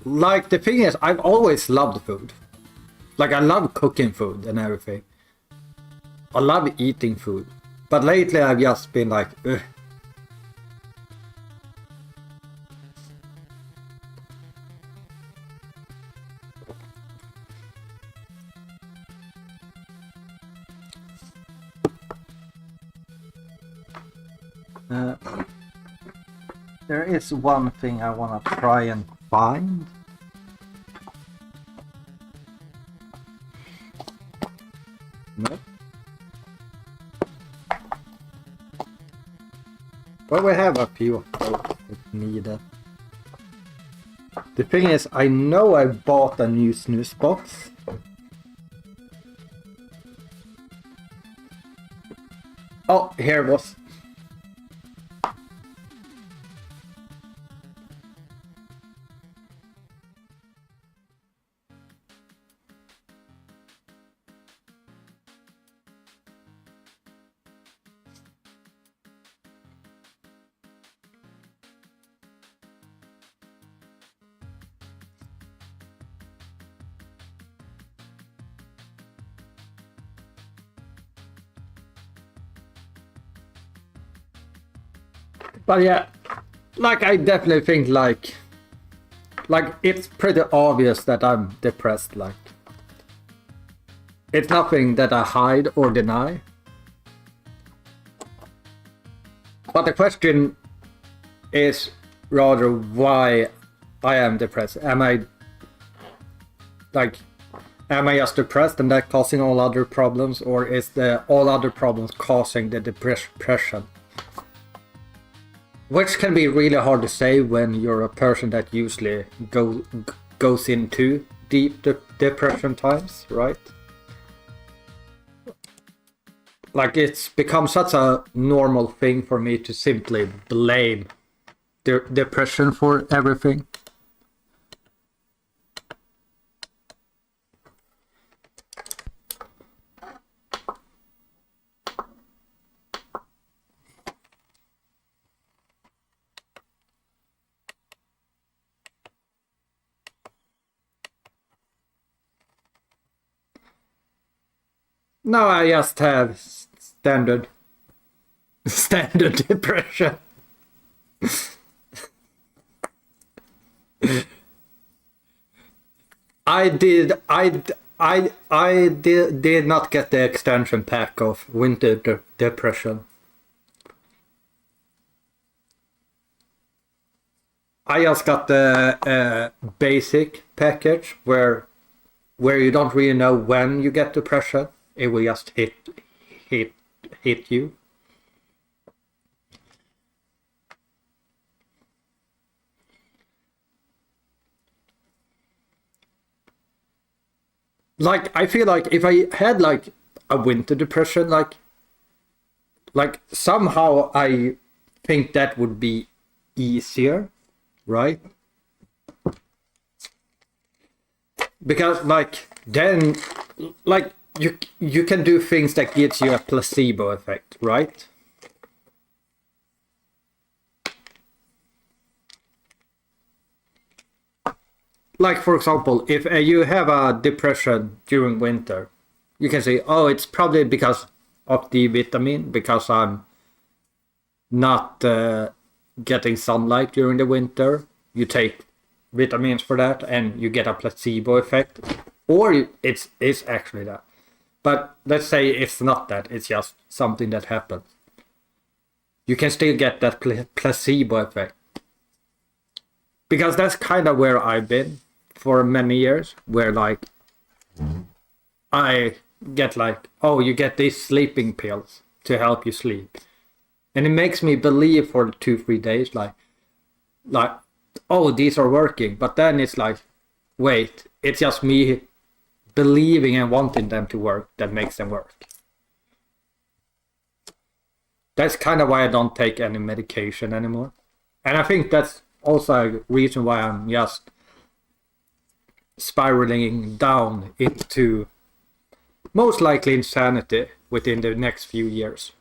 Like the thing is, I've always loved food. Like I love cooking food and everything. I love eating food. But lately I've just been like, ugh. There is one thing I want to try and find. No. Well, we have a few of those if needed. The thing is, I know I bought a new snooze box. Oh, here it was. But yeah, like I definitely think like it's pretty obvious that I'm depressed. Like it's nothing that I hide or deny. But the question is rather why I am depressed. Am I just depressed and that causing all other problems, or is the all other problems causing the depression? Which can be really hard to say when you're a person that usually goes into deep depression times, right? Like, it's become such a normal thing for me to simply blame depression for everything. No, I just have standard depression. I did not get the extension pack of winter depression. I just got the basic package where you don't really know when you get depression. It will just hit you. Like, I feel like if I had like a winter depression, like somehow I think that would be easier, right? Because like then like you can do things that gives you a placebo effect, right? Like, for example, if you have a depression during winter, you can say, oh, it's probably because of the vitamin, because I'm not getting sunlight during the winter. You take vitamins for that and you get a placebo effect. Or it's actually that. But let's say it's not that, it's just something that happens. You can still get that placebo effect. Because that's kind of where I've been for many years, where like I get like, oh, you get these sleeping pills to help you sleep. And it makes me believe for 2-3 days, like, oh, these are working. But then it's like, wait, it's just me believing and wanting them to work that makes them work. That's kind of why I don't take any medication anymore. And I think that's also a reason why I'm just spiraling down into most likely insanity within the next few years.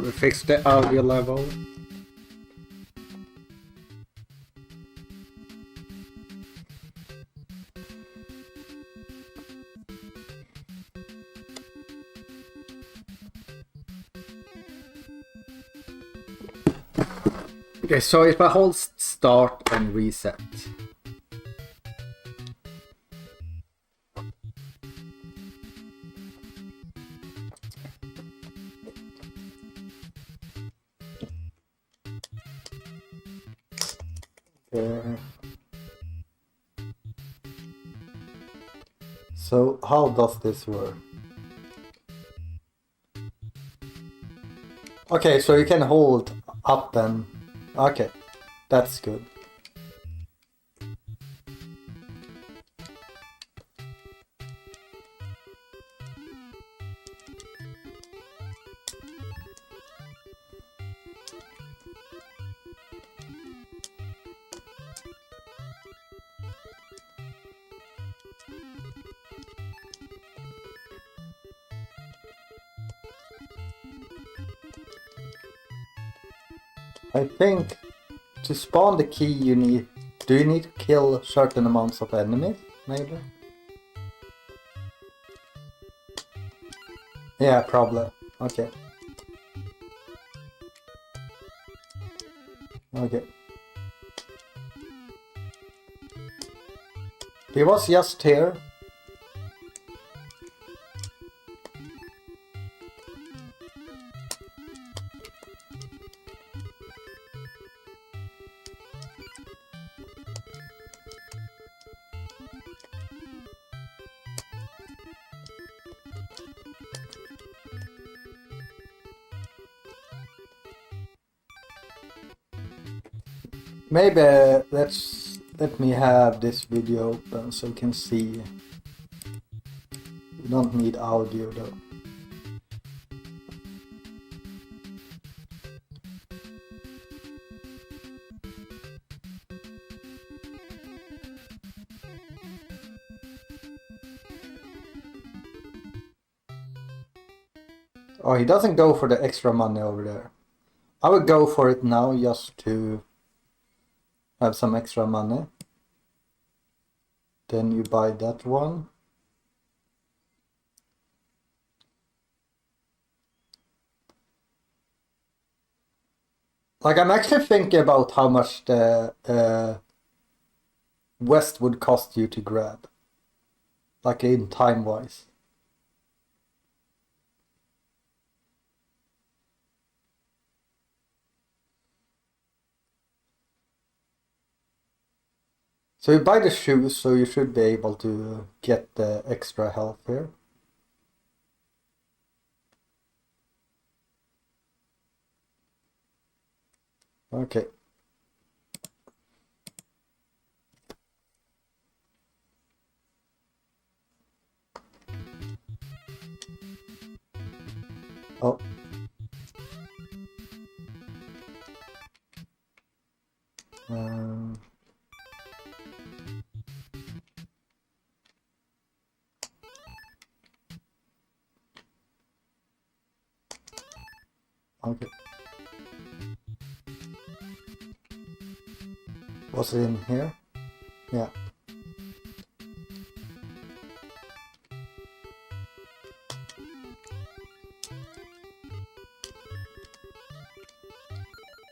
We fixed the audio level. Okay, so if I hold start and reset. So how does this work? Okay, so you can hold up and... Okay, that's good. I think to spawn the key you need... Do you need to kill certain amounts of enemies, maybe? Yeah, probably. Okay. Okay. He was just here. Maybe let me have this video open so you can see. You don't need audio though. Oh, he doesn't go for the extra money over there. I would go for it now just to have some extra money. Then you buy that one. Like, I'm actually thinking about how much the West would cost you to grab. Like, in time-wise. So you buy the shoes, so you should be able to get the extra health here. Okay. Oh. Okay. Was it in here? Yeah.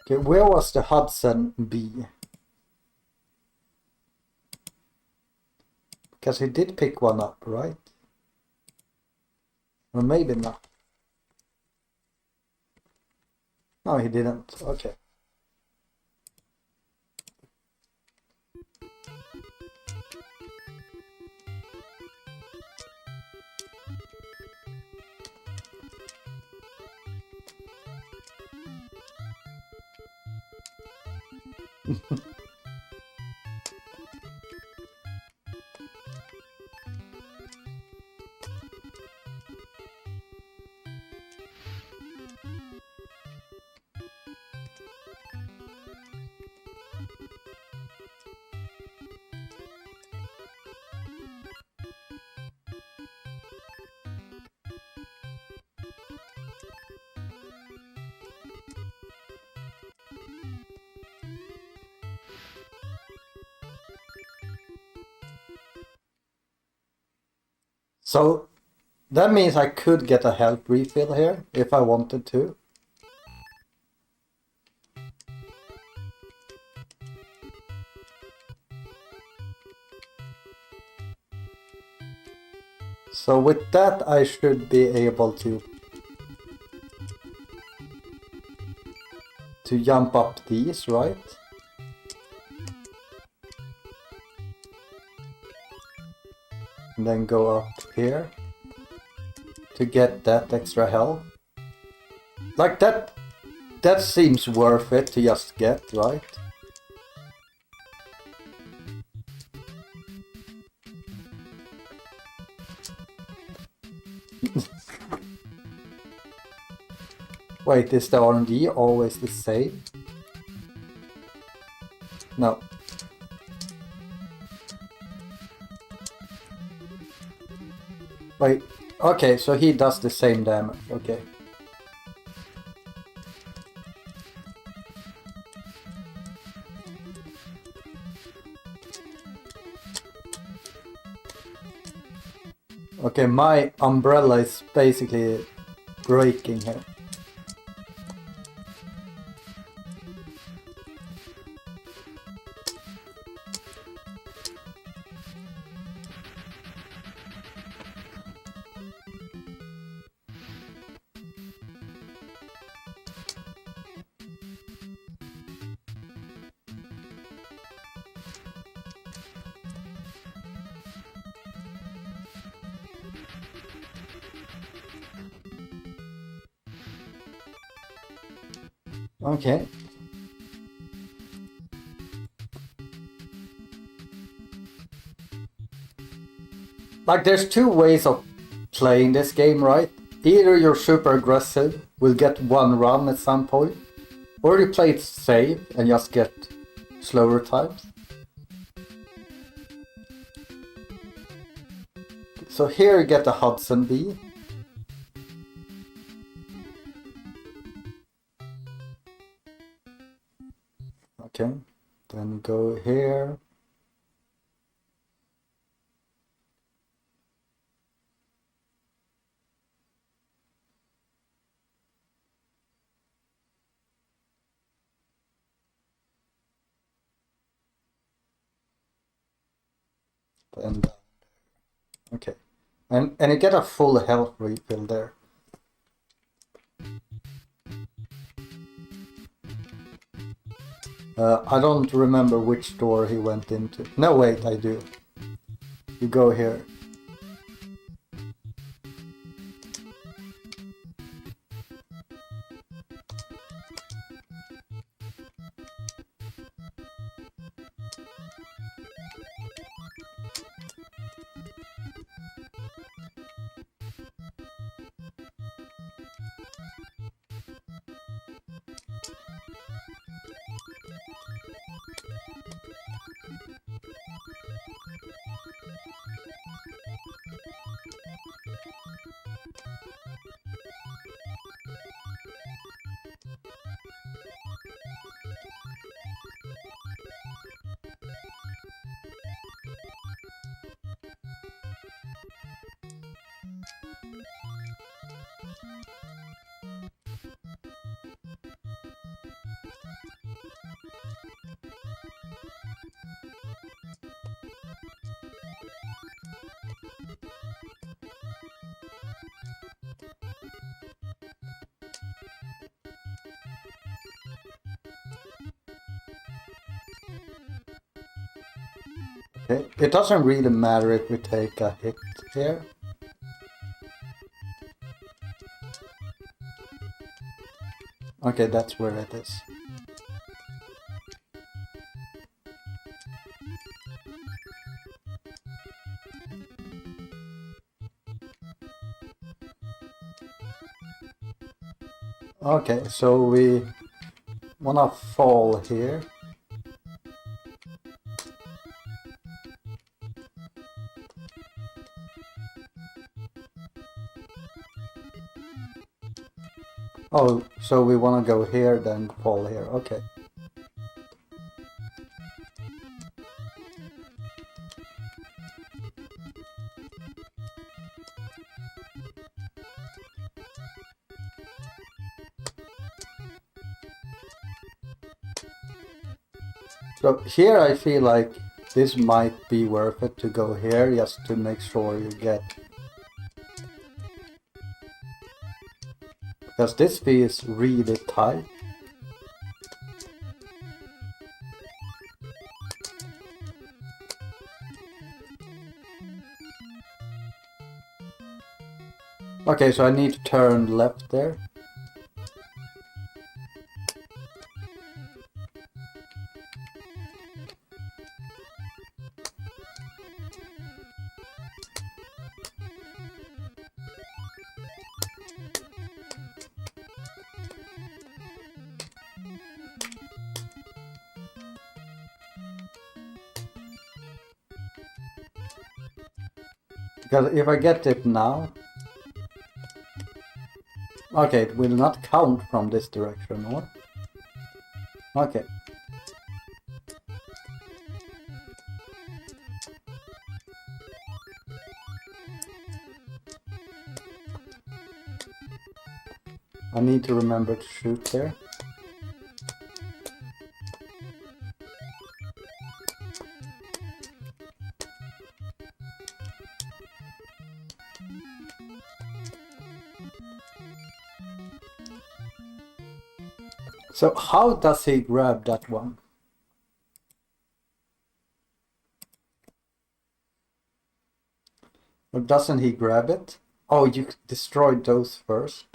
Okay, where was the Hudson B? Because he did pick one up, right? Or maybe not. No, he didn't. Okay. So that means I could get a health refill here if I wanted to. So with that I should be able to jump up these, right? And then go up here to get that extra health. Like that seems worth it to just get, right? Wait, is the RNG always the same? No. Wait, okay, so he does the same damage, okay. Okay, my umbrella is basically breaking here. Okay. Like, there's two ways of playing this game, right? Either you're super aggressive, will get one run at some point, or you play it safe and just get slower times. So here you get the Hudson Bee. Okay, then go here. And okay, and you get a full health refill there. I don't remember which door he went into. No, wait, I do. You go here. Okay. It doesn't really matter if we take a hit here. Okay, that's where it is. Okay, so we wanna fall here. Oh, so we want to go here, then fall here. Okay. So here I feel like this might be worth it to go here just to make sure you get... Because this feels really tight. Okay, so I need to turn left there. Because if I get it now... Okay, it will not count from this direction, or? Okay. I need to remember to shoot there. So how does he grab that one? Or doesn't he grab it? Oh, you destroyed those first.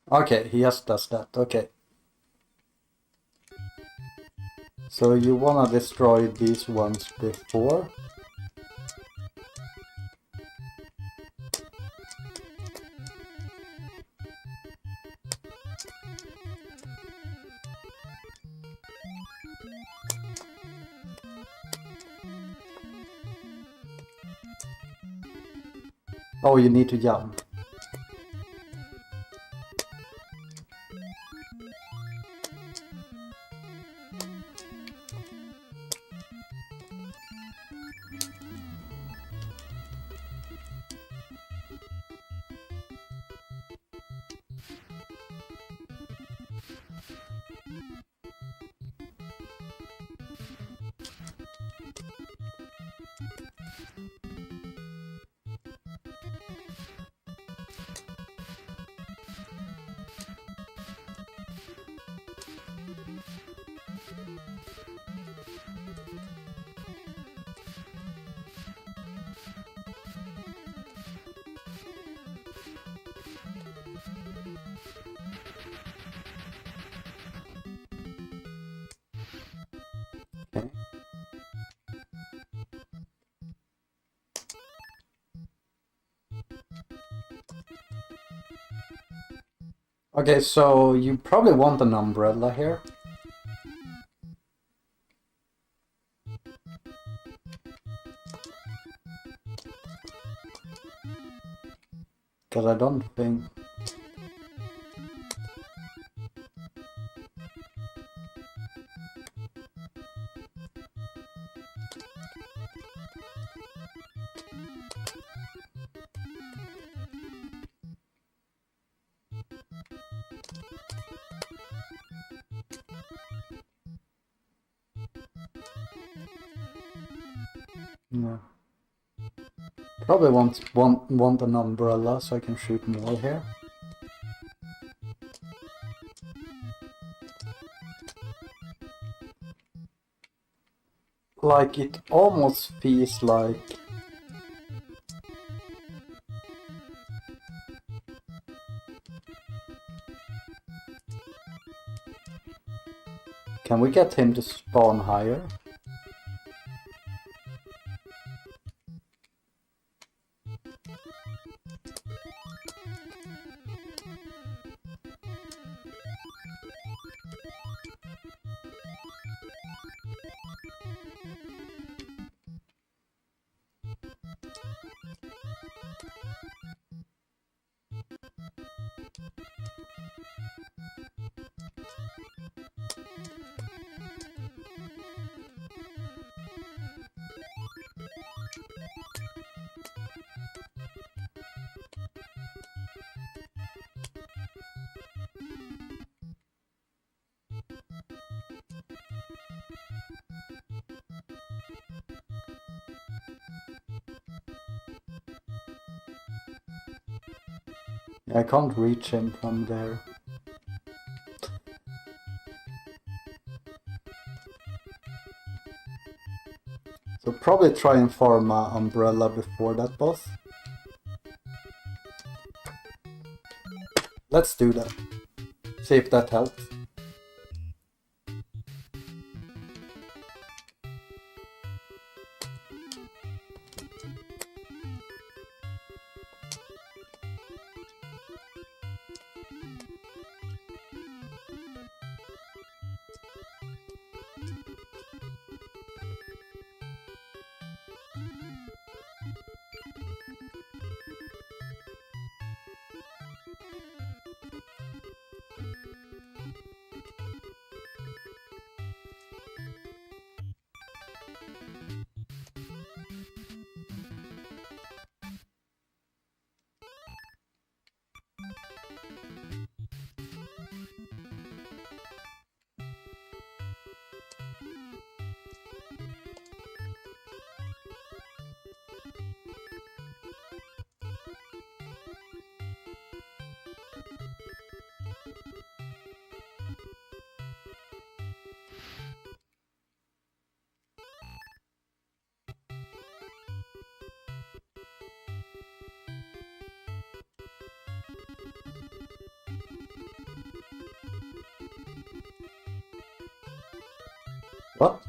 Okay, he just does that. Okay. So you wanna destroy these ones before. Oh, you need to jump. Okay. Okay, so you probably want an umbrella here. Because I don't think... No. Probably want an umbrella so I can shoot more here. Like it almost feels like can we get him to spawn higher? I can't reach him from there. So probably try and farm my umbrella before that boss. Let's do that. See if that helps. What?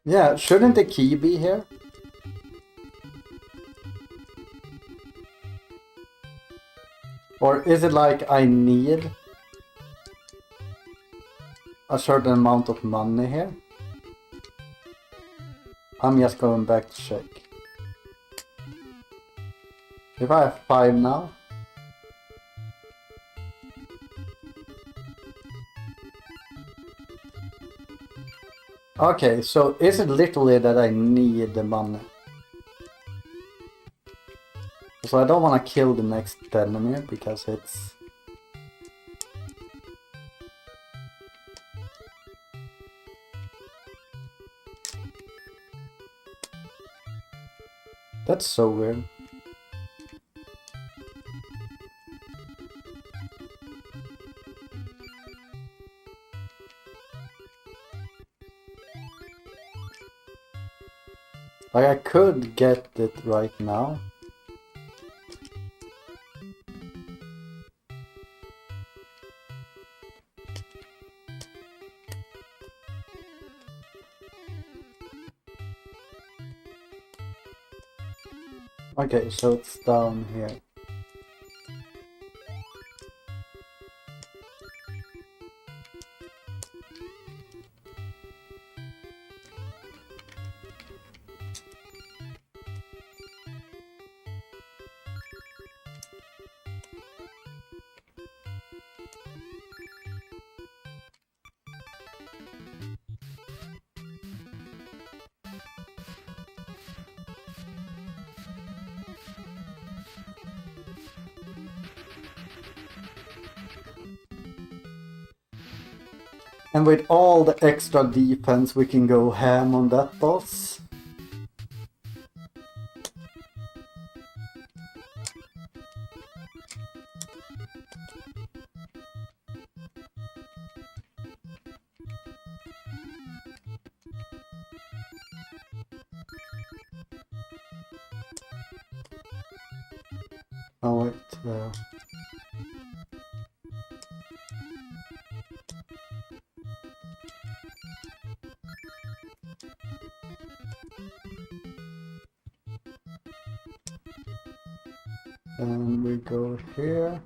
Yeah, shouldn't the key be here? Or is it like I need a certain amount of money here? I'm just going back to check. If I have 5 now. Okay, so is it literally that I need the money? So I don't want to kill the next enemy because it's... That's so weird. Like I could get it right now. Okay, so it's down here. And with all the extra defense we can go ham on that boss. Oh wait, and we go here.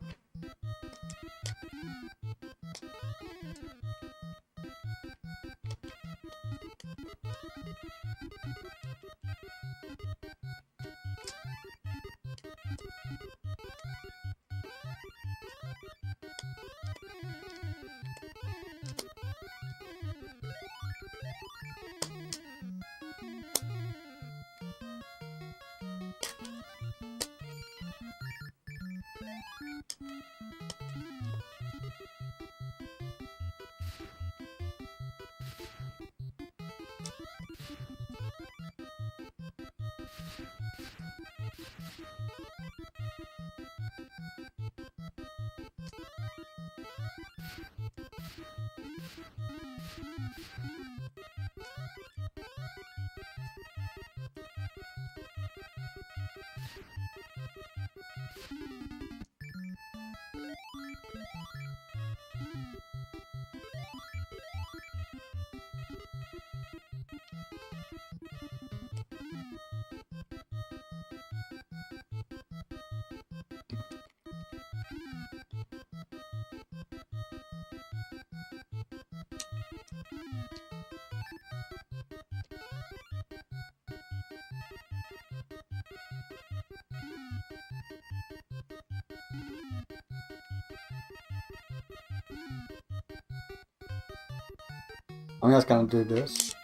I'm just gonna do this.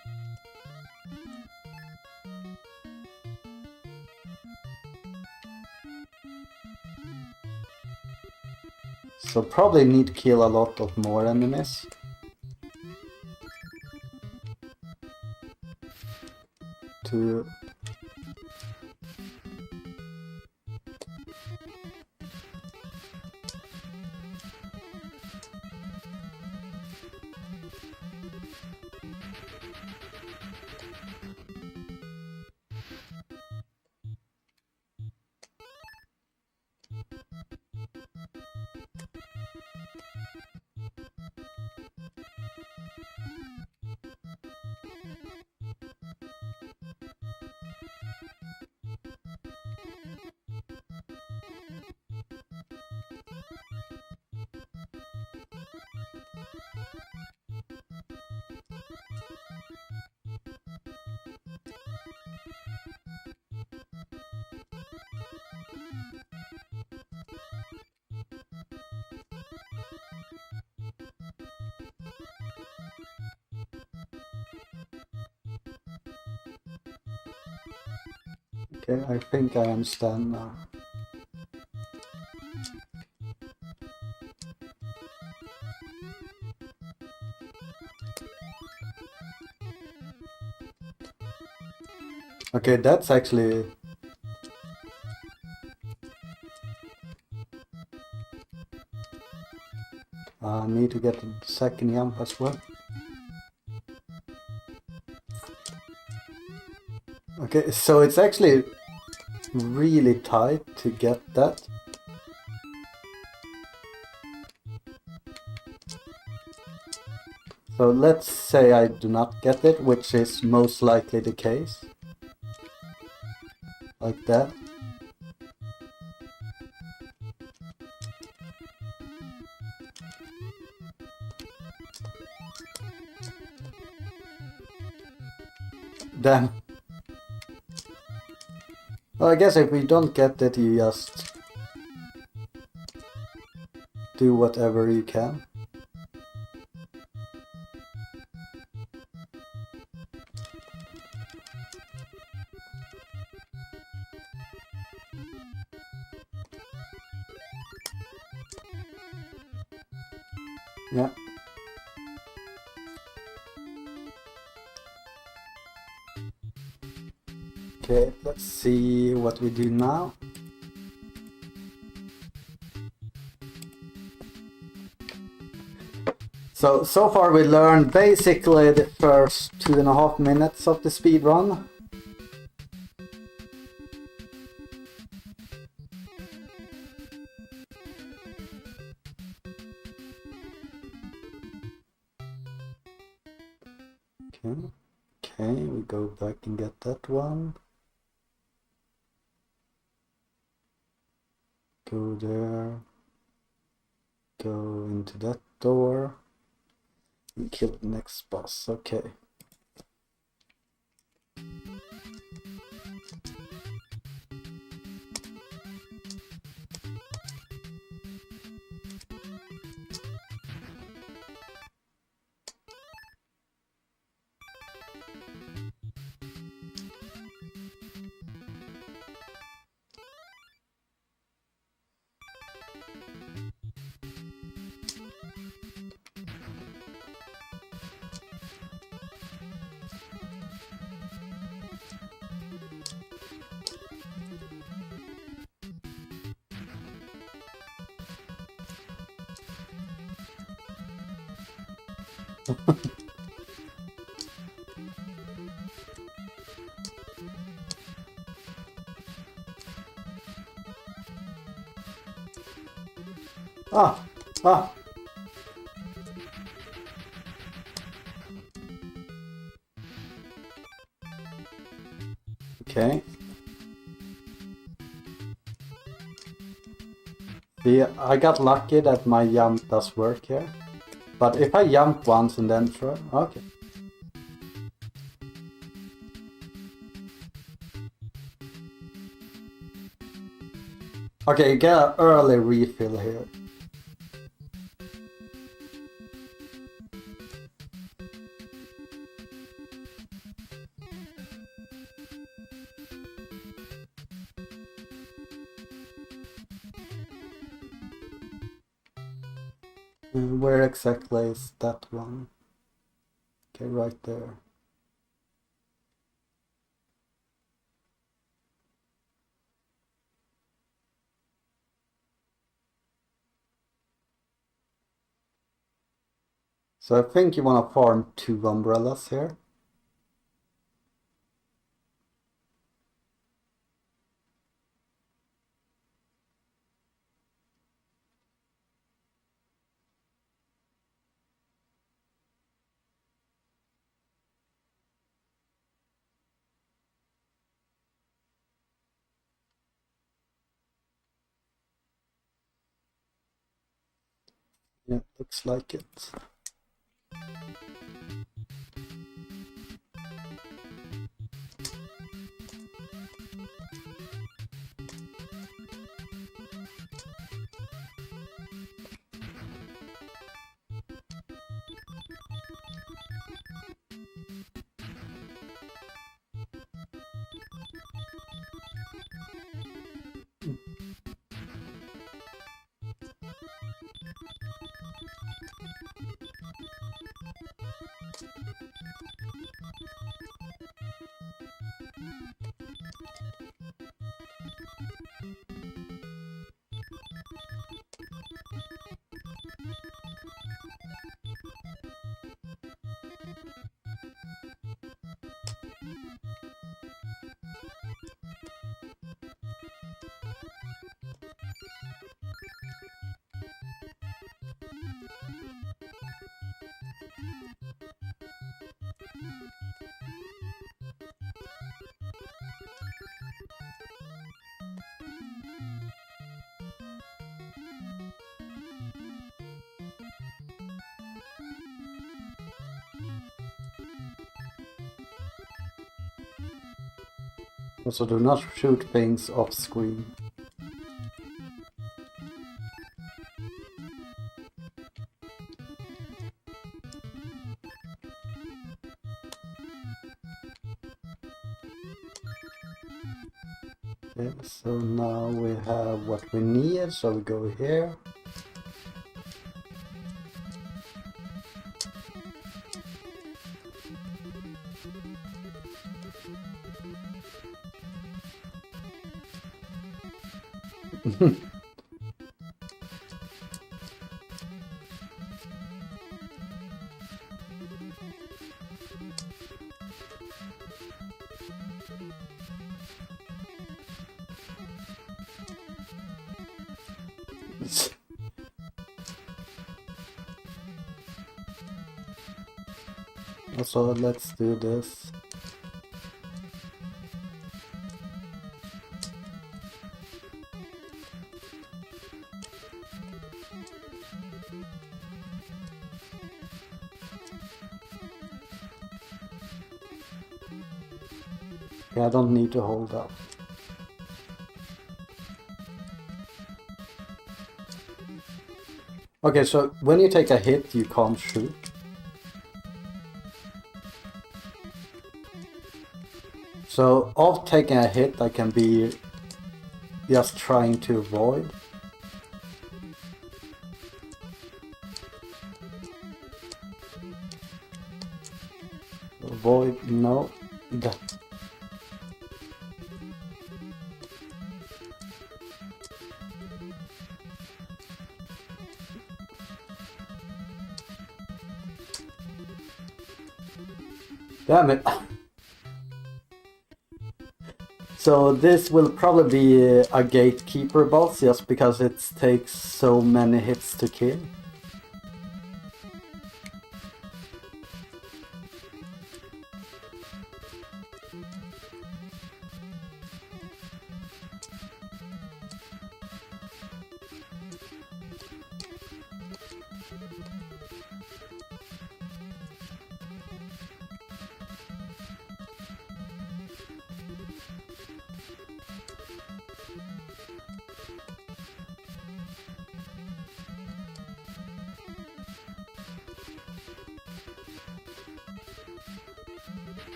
So probably need to kill a lot of more enemies. to... Okay, I think I understand now. Okay, that's actually... I need to get the second jump as well. Okay, so it's actually really tight to get that. So let's say I do not get it, which is most likely the case. Like that. Damn. Well, I guess if we don't get it, you just do whatever you can. Yeah. Okay, let's see what we do now. So far we learned basically the first 2.5 minutes of the speed run. Okay, we go back and get that one. Go there. Go into that door. And kill the next boss. Okay. Ah! Okay. See, I got lucky that my jump does work here. But if I jump once and then throw... Okay. Okay, you get an early refill here. Where exactly is that one? Okay, right there. So I think you want to farm 2 umbrellas here. Yeah, looks like it. Also, do not shoot things off screen. Okay, so now we have what we need, so we go here. Also, let's do this. Yeah, I don't need to hold up. Okay, so when you take a hit, you can't shoot. So, of taking a hit, I can be just trying to avoid. Avoid, no. Damn it. So this will probably be a gatekeeper boss just because it takes so many hits to kill.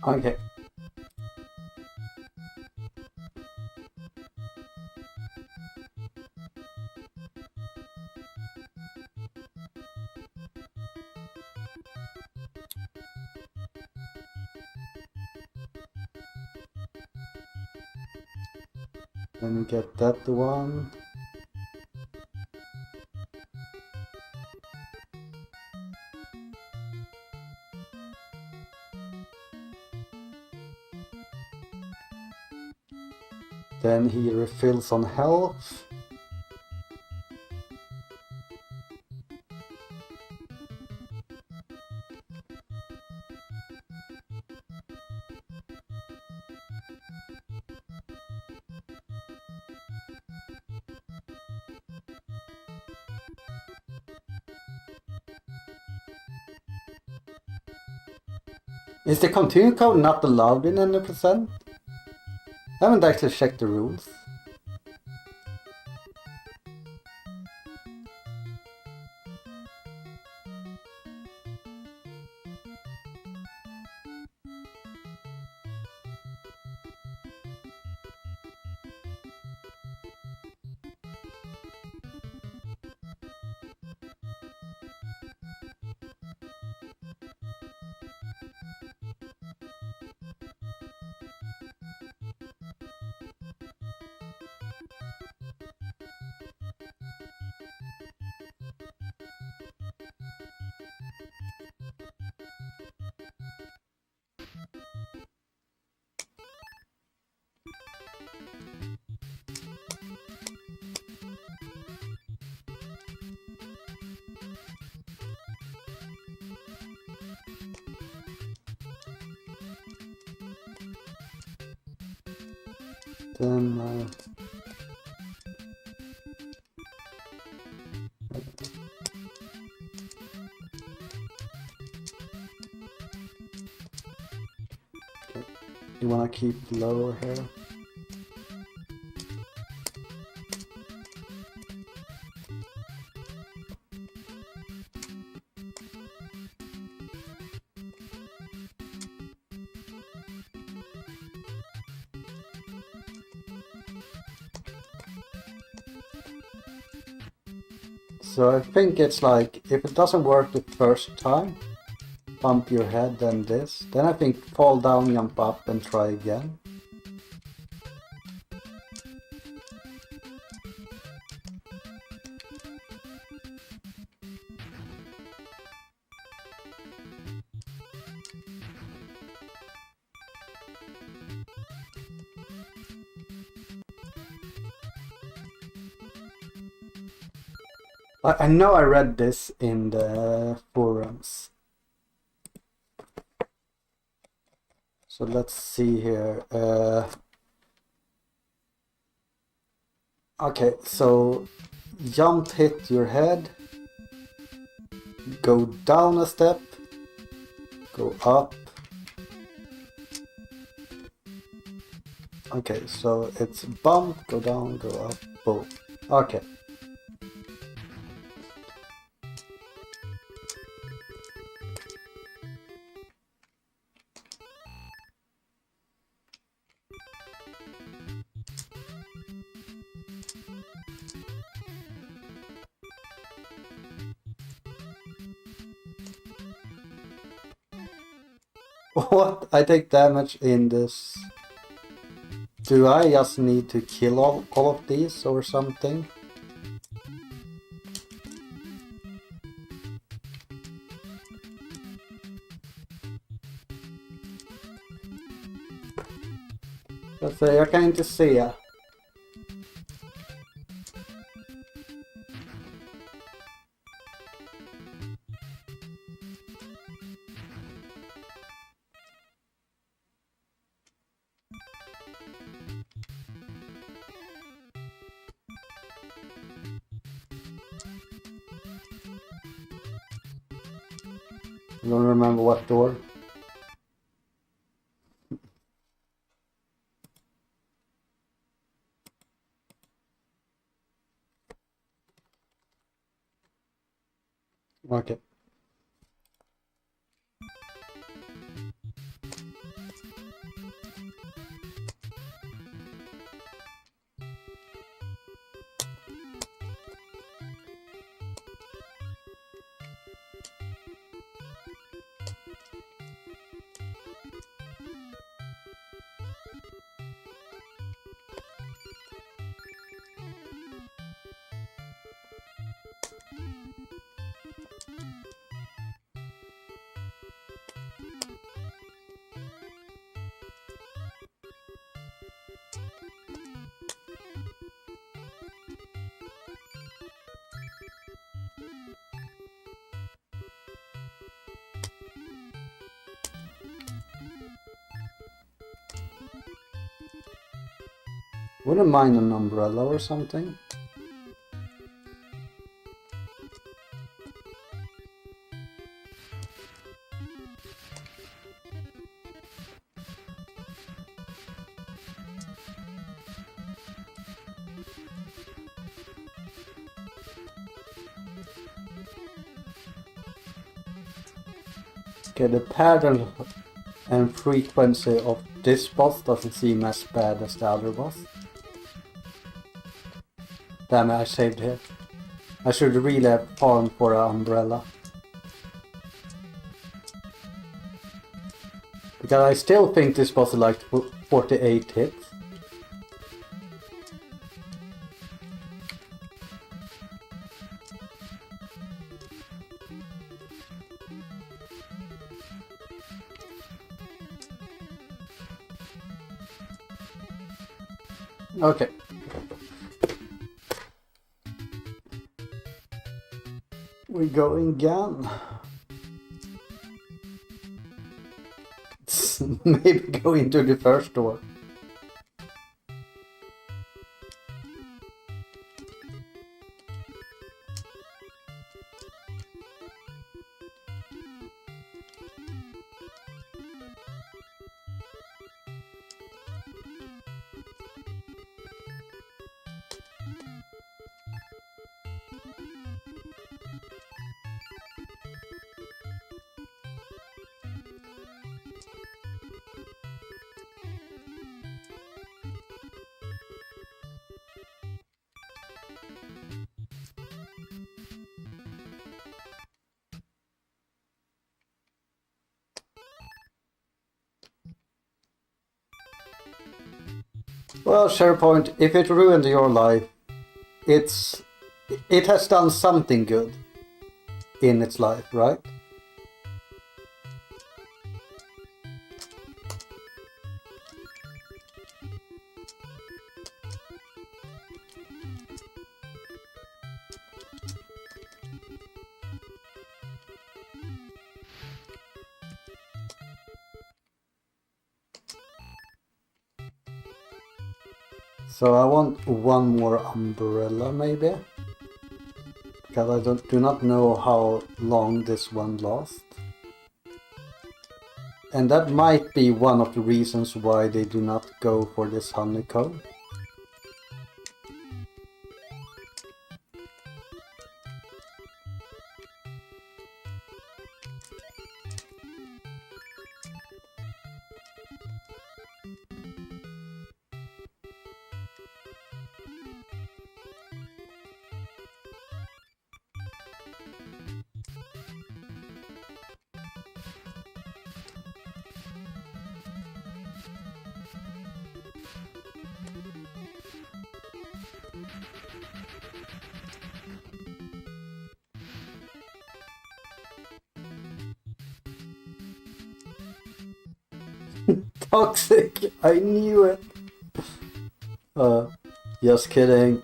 Okay. Let me get that one. Then he refills on health. Is the continue code not allowed in any percent? I haven't actually checked the rules. Then you wanna keep lower here? So I think it's like, if it doesn't work the first time, bump your head, then this. Then I think fall down, jump up and try again. I know I read this in the forums. So let's see here. Okay, so jump, hit your head, go down a step, go up. Okay, so it's bump, go down, go up, boom. Okay. What? I take damage in this. Do I just need to kill all of these or something? Let's say jag kan inte se. I don't remember what door. Okay. Wouldn't mind an umbrella or something. Okay, the pattern and frequency of this boss doesn't seem as bad as the other boss. Damn it, I saved here. I should really have farmed for an umbrella. Because I still think this boss is like 48 hits. Okay. We go again. Maybe go into the first door. Well, SharePoint, if it ruined your life, it has done something good in its life, right? So I want one more umbrella, maybe? Because I do not know how long this one lasts. And that might be one of the reasons why they do not go for this honeycomb. Toxic! I knew it! Just kidding.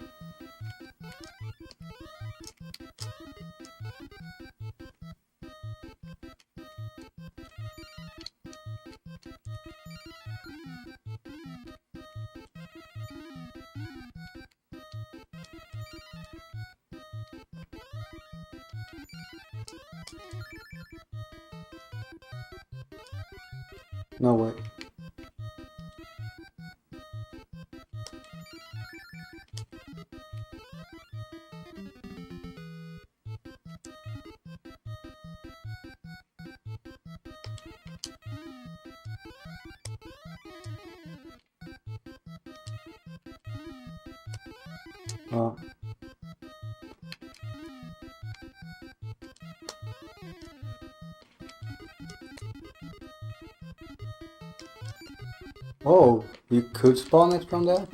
No way. Oh, you could spawn it from there?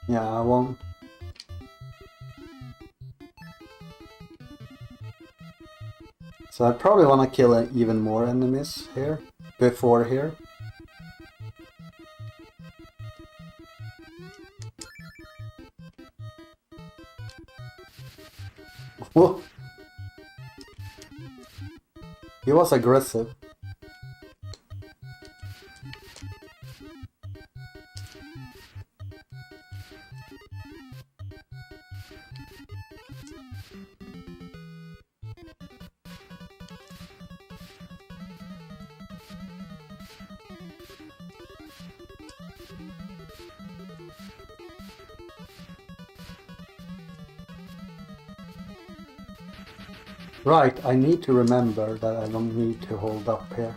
Yeah, I won't. So I probably want to kill even more enemies here, before here. Whoa! He was aggressive. Right, I need to remember that I don't need to hold up here.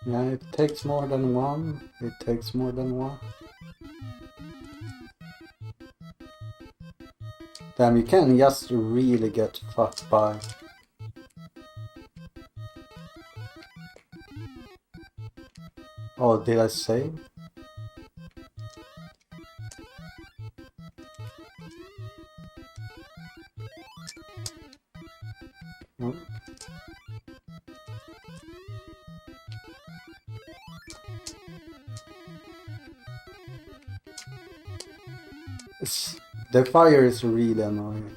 Yeah, it takes more than one. It takes more than one. Damn, you can just really get fucked by. Oh, did I save? No. The fire is really annoying.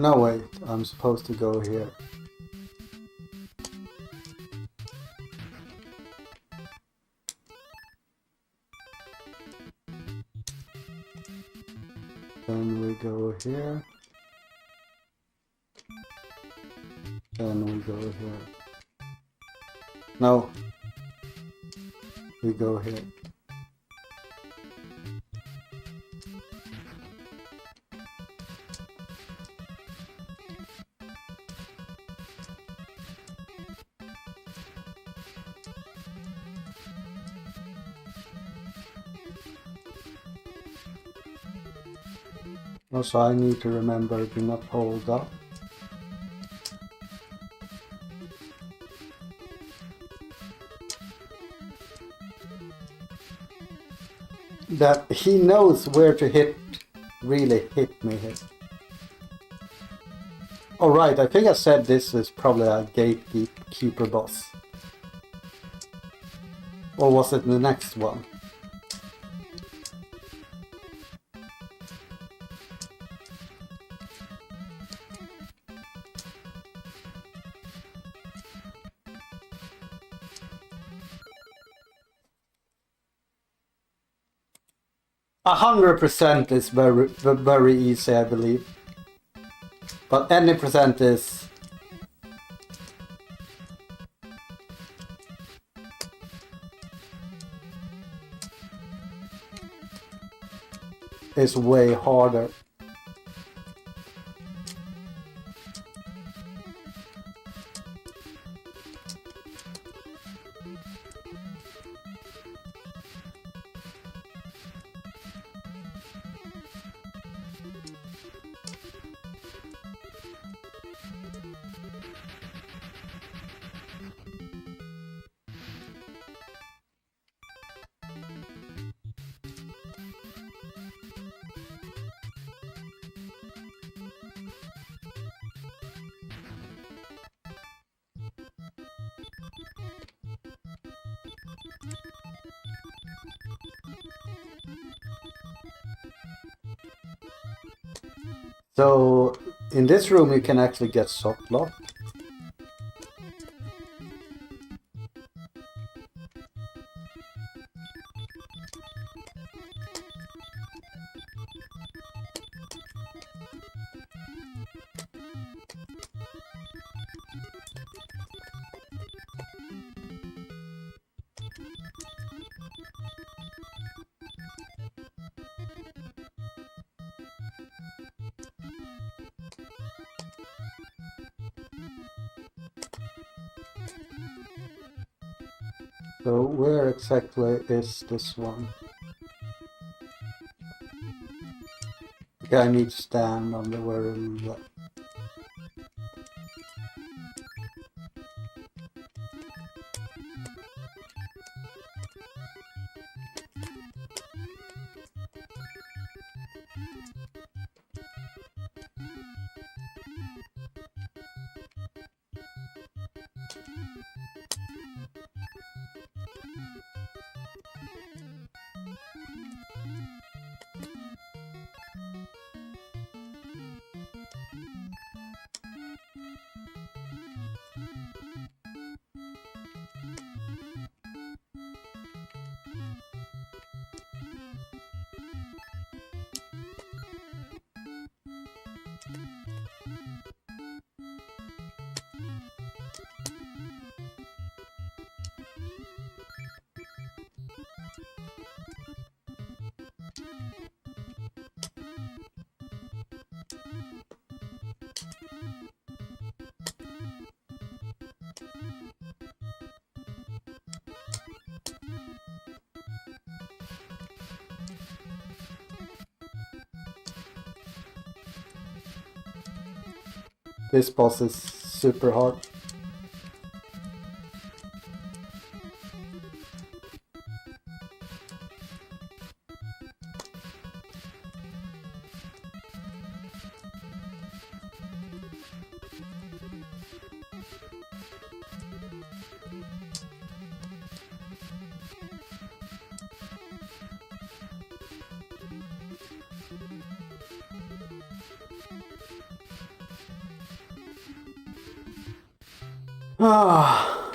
No, wait, I'm supposed to go here. Then we go here. Then we go here. No. We go here. Also, I need to remember do not hold up. That he knows where to hit, really hit me here. Alright, I think I said this is probably a gatekeeper boss. Or was it the next one? A 100% is very easy, I believe. But any percent is way harder. So in this room you can actually get soft lock. So where exactly is this one? Okay, I need to stand on the very left. This boss is super hard. Ah.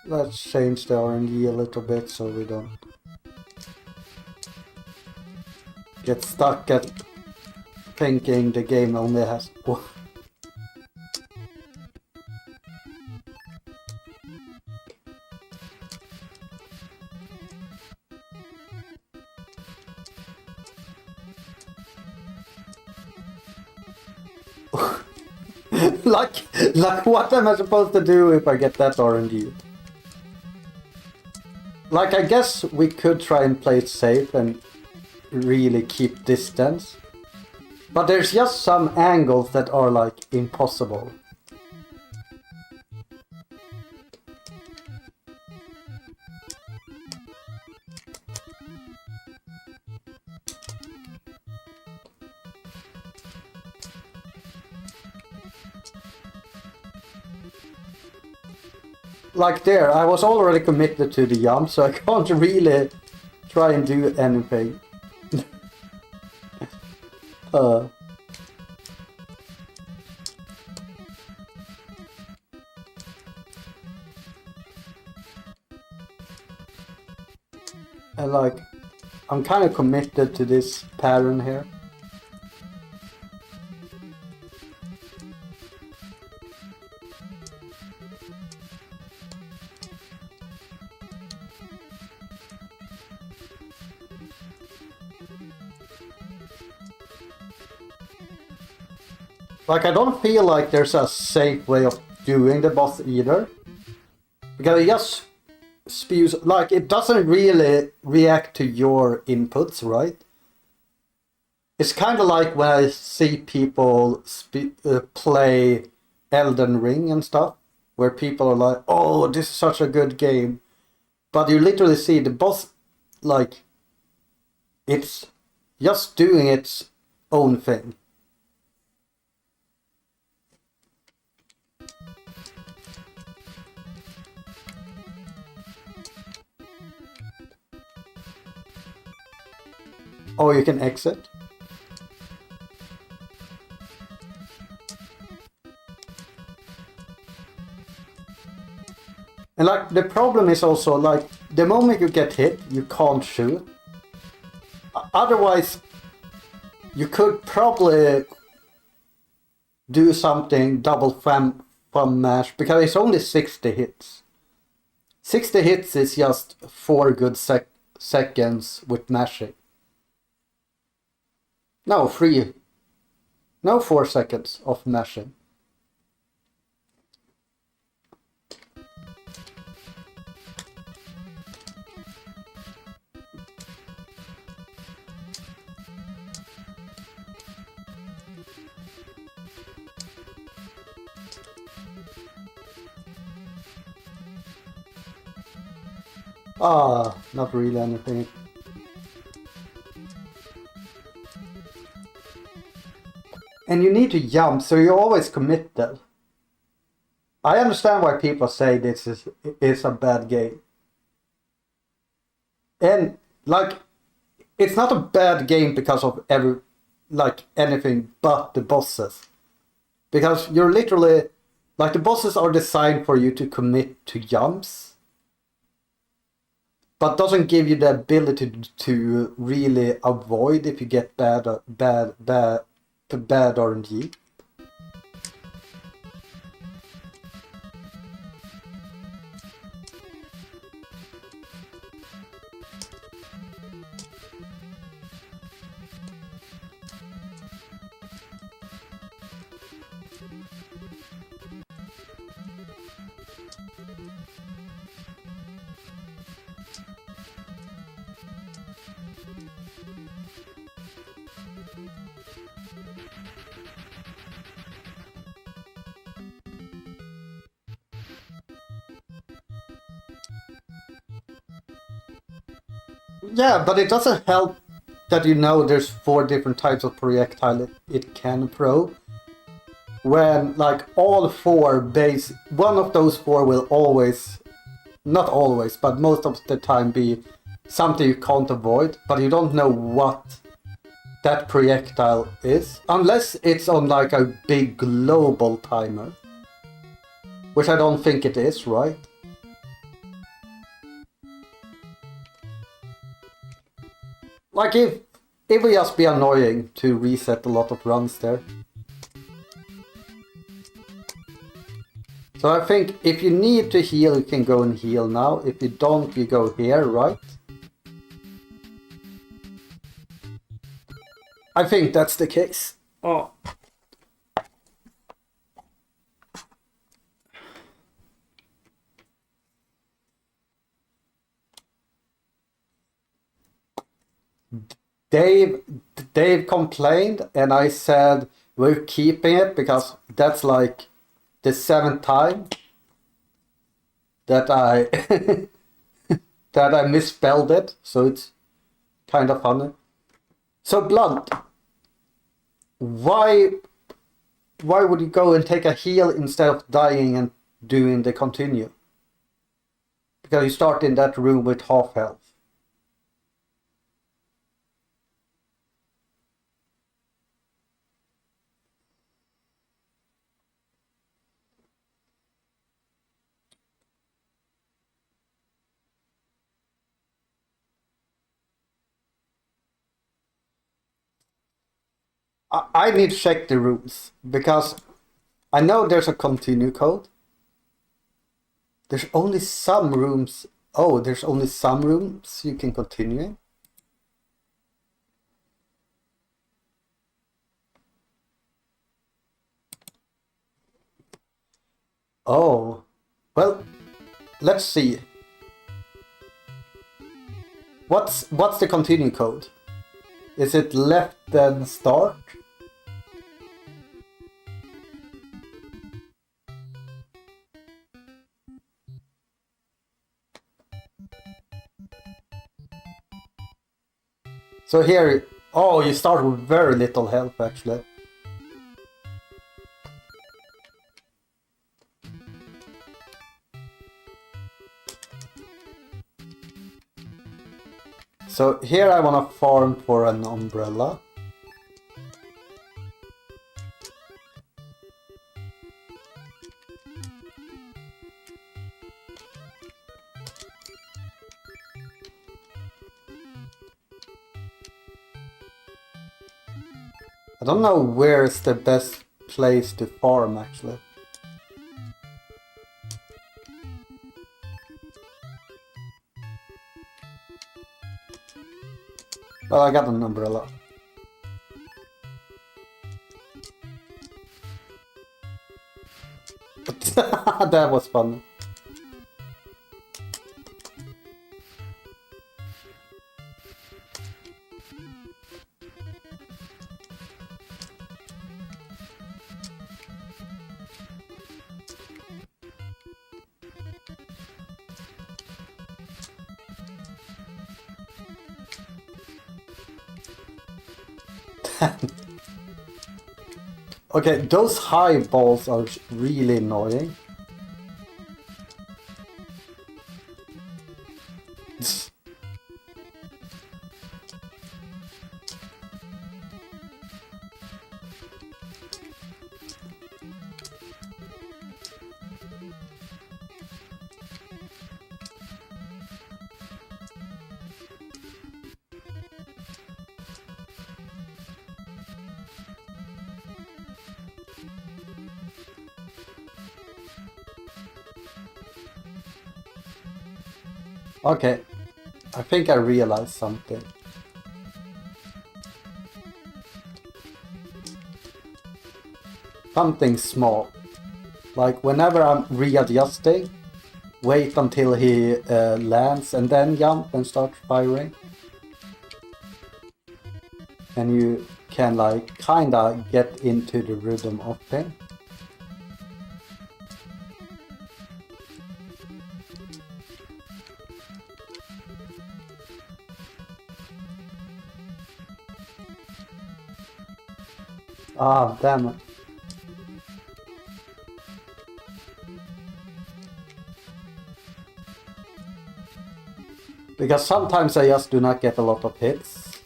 Let's change the RNG a little bit so we don't get stuck at thinking the game only has one. like what am I supposed to do if I get that RNG? Like, I guess we could try and play it safe and really keep distance. But there's just some angles that are like impossible. Like there, I was already committed to the jump, so I can't really try and do anything. And like, I'm kind of committed to this pattern here. Like, I don't feel like there's a safe way of doing the boss either. Because it just spews, like, it doesn't really react to your inputs, right? It's kind of like when I see people play Elden Ring and stuff, where people are like, oh, this is such a good game. But you literally see the boss, like, it's just doing its own thing. Oh, you can exit. And like the problem is also like the moment you get hit, you can't shoot. Otherwise, you could probably do something double thumb mash because it's only 60 hits. 60 hits is just 4 good seconds with mashing. No, 3. No, 4 seconds of mashing. Ah, not really anything. And you need to jump, so you always commit that. I understand why people say this is a bad game. And like, it's not a bad game because of anything but the bosses. Because you're literally, like the bosses are designed for you to commit to jumps. But doesn't give you the ability to really avoid if you get bad RNG. Yeah, but it doesn't help that you know there's 4 different types of projectile it can throw. When like all 4 one of those 4 will always, not always, but most of the time be something you can't avoid, but you don't know what that projectile is, unless it's on like a big global timer. Which I don't think it is, right? Like it would just be annoying to reset a lot of runs there. So I think if you need to heal, you can go and heal now. If you don't, you go here, right? I think that's the case. Oh. Dave complained, and I said we're keeping it because that's like the 7th time that I that I misspelled it, so it's kind of funny. So Blunt, why would you go and take a heal instead of dying and doing the continue? Because you start in that room with half health. I need to check the rules, because I know there's a continue code. There's only some rooms. Oh, there's only some rooms you can continue in. Oh, well, let's see. What's the continue code? Is it left then start? So here, oh, you start with very little health actually. So here I want to farm for an umbrella. I don't know where's the best place to farm actually. Well, I got an umbrella. That was fun. Okay, those high balls are really annoying. Okay, I think I realized something. Something small. Like whenever I'm readjusting, wait until he lands and then jump and start firing. And you can like kinda get into the rhythm of him. Ah, damn it. Because sometimes I just do not get a lot of hits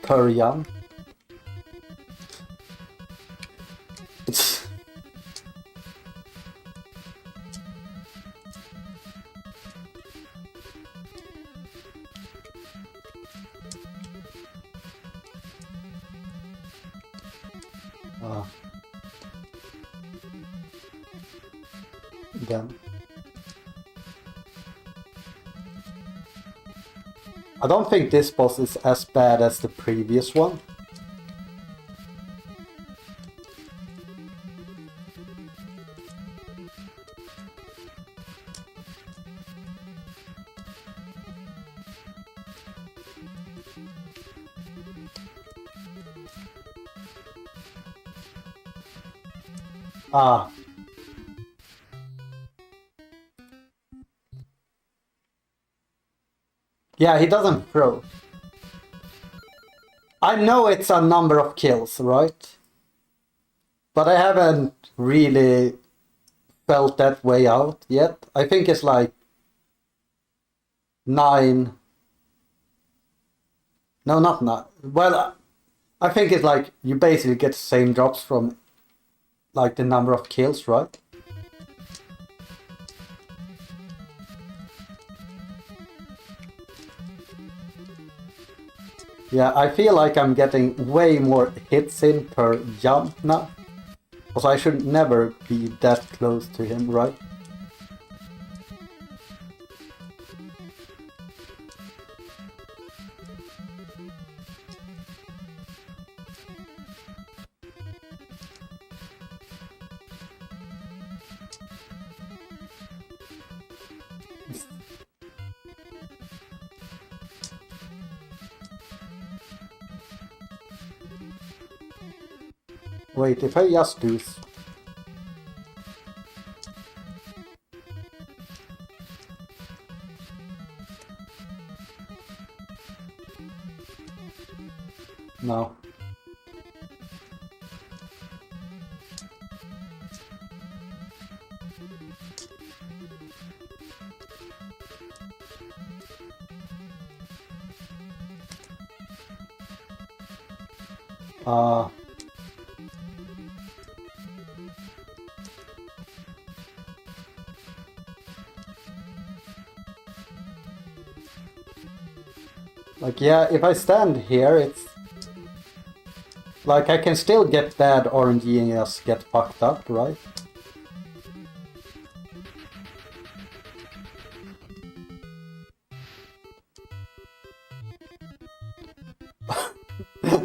per jump. Damn. I don't think this boss is as bad as the previous one. Ah. Yeah, he doesn't throw. I know it's a number of kills, right? But I haven't really felt that way out yet. I think it's like 9. No, not 9. Well, I think it's like you basically get the same drops from like the number of kills, right? Yeah, I feel like I'm getting way more hits in per jump now. Because I should never be that close to him, right? Wait, if I just do... No. Like, yeah, if I stand here, it's... Like, I can still get bad RNG and just get fucked up, right?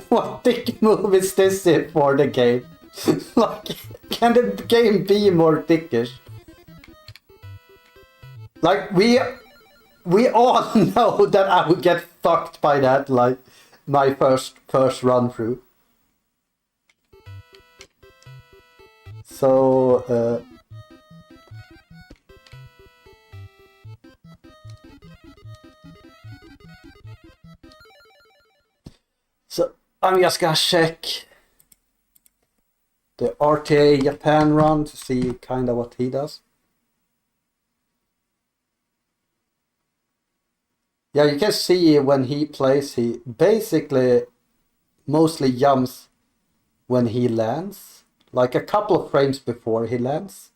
What dick move is this for the game? Like, can the game be more dickish? Like, we all know that I would get fucked by that, like, my first run through. So, so I'm just gonna check the RTA Japan run to see kind of what he does. Yeah, you can see when he plays, he basically mostly jumps when he lands, like a couple of frames before he lands.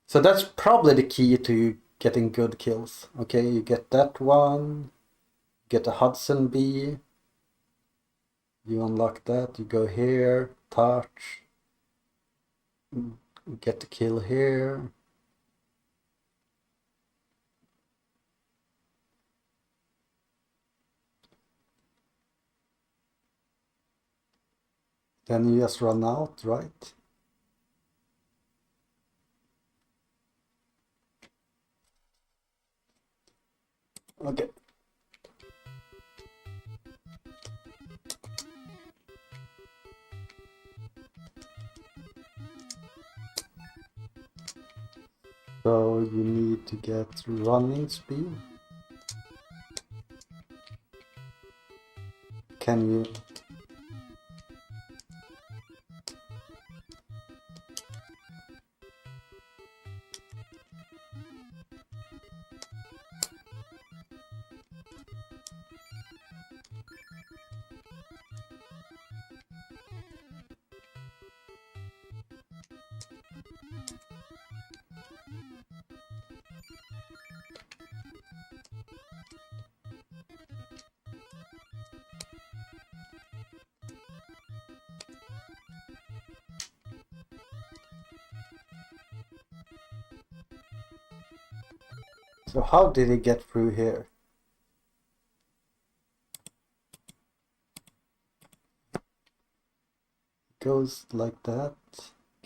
So that's probably the key to getting good kills. Okay, you get that one, get a Hudson B, you unlock that, you go here, touch, get the kill here. Then you just run out, right? Okay. So you need to get running speed. Can you... So how did he get through here? Goes like that,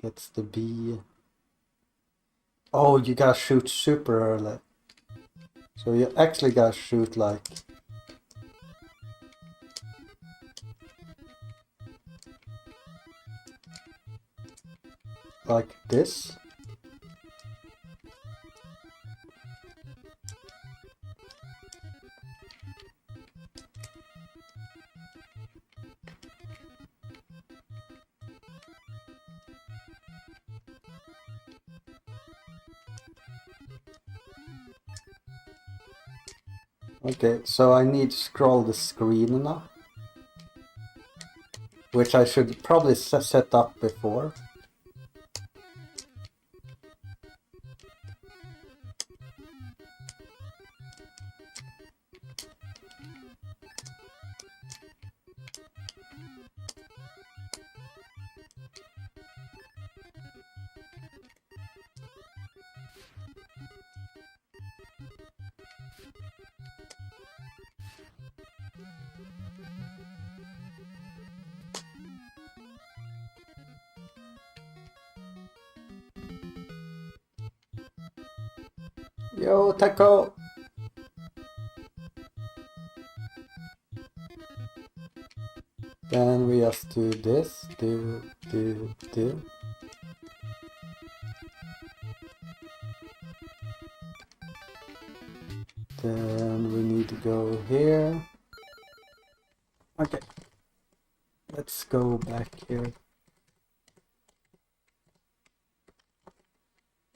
gets the B. Oh, you gotta shoot super early. So you actually gotta shoot like... like this. Okay, so I need to scroll the screen now, which I should probably set up before. Yo, Taco! Then we just do this, do. Then we need to go here. Okay. Let's go back here.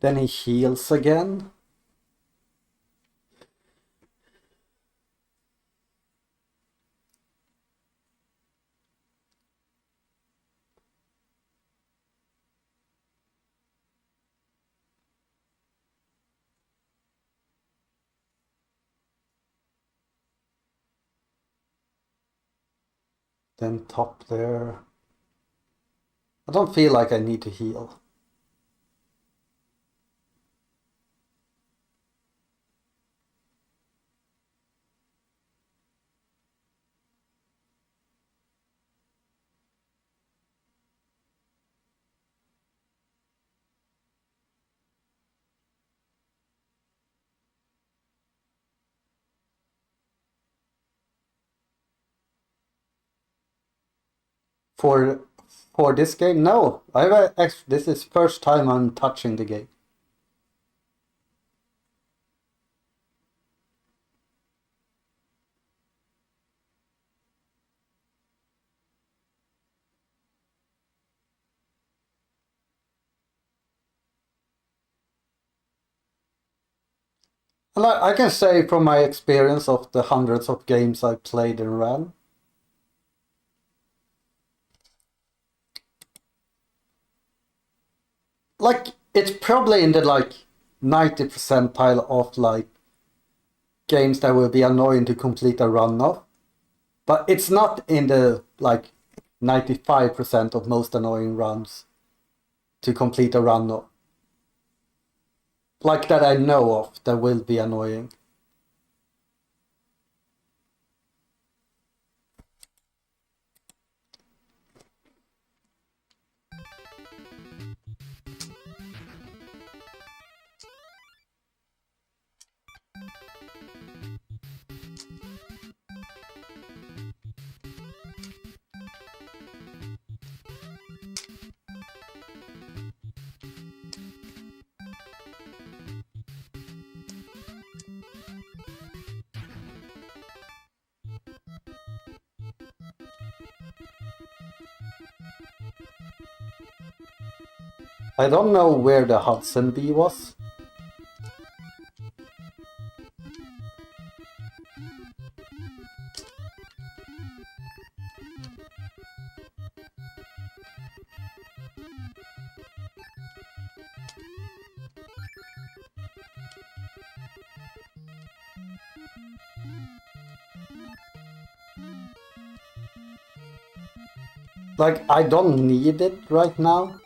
Then he heals again. Then top there. I don't feel like I need to heal. For this game, no. This is first time I'm touching the game. And I can say from my experience of the hundreds of games I played and ran, like it's probably in the like 90 percentile of like games that will be annoying to complete a run of, but it's not in the like 95% of most annoying runs to complete a run of. Like that I know of that will be annoying. I don't know where the Hudson Bee was. Like, I don't need it right now.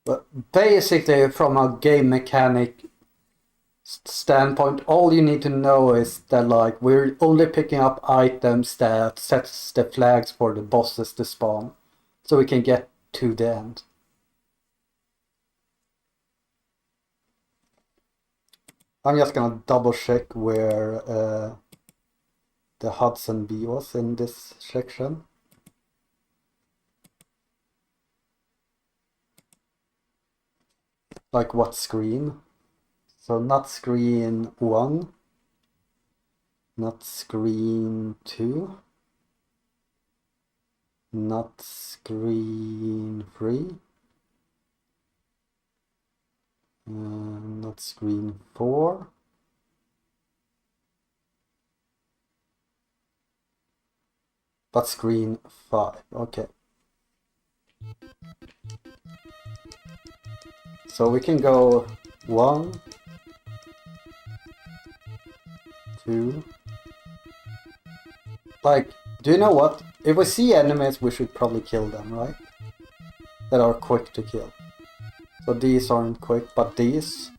But basically, from a game mechanic standpoint, all you need to know is that like we're only picking up items that sets the flags for the bosses to spawn, so we can get to the end. I'm just gonna double check where the Hudson Bee was in this section. Like what screen? So not screen 1, not screen 2, not screen 3, not screen 4, but screen 5, okay. So we can go 1, 2. Like, do you know what? If we see enemies, we should probably kill them, right? That are quick to kill. So these aren't quick, but these.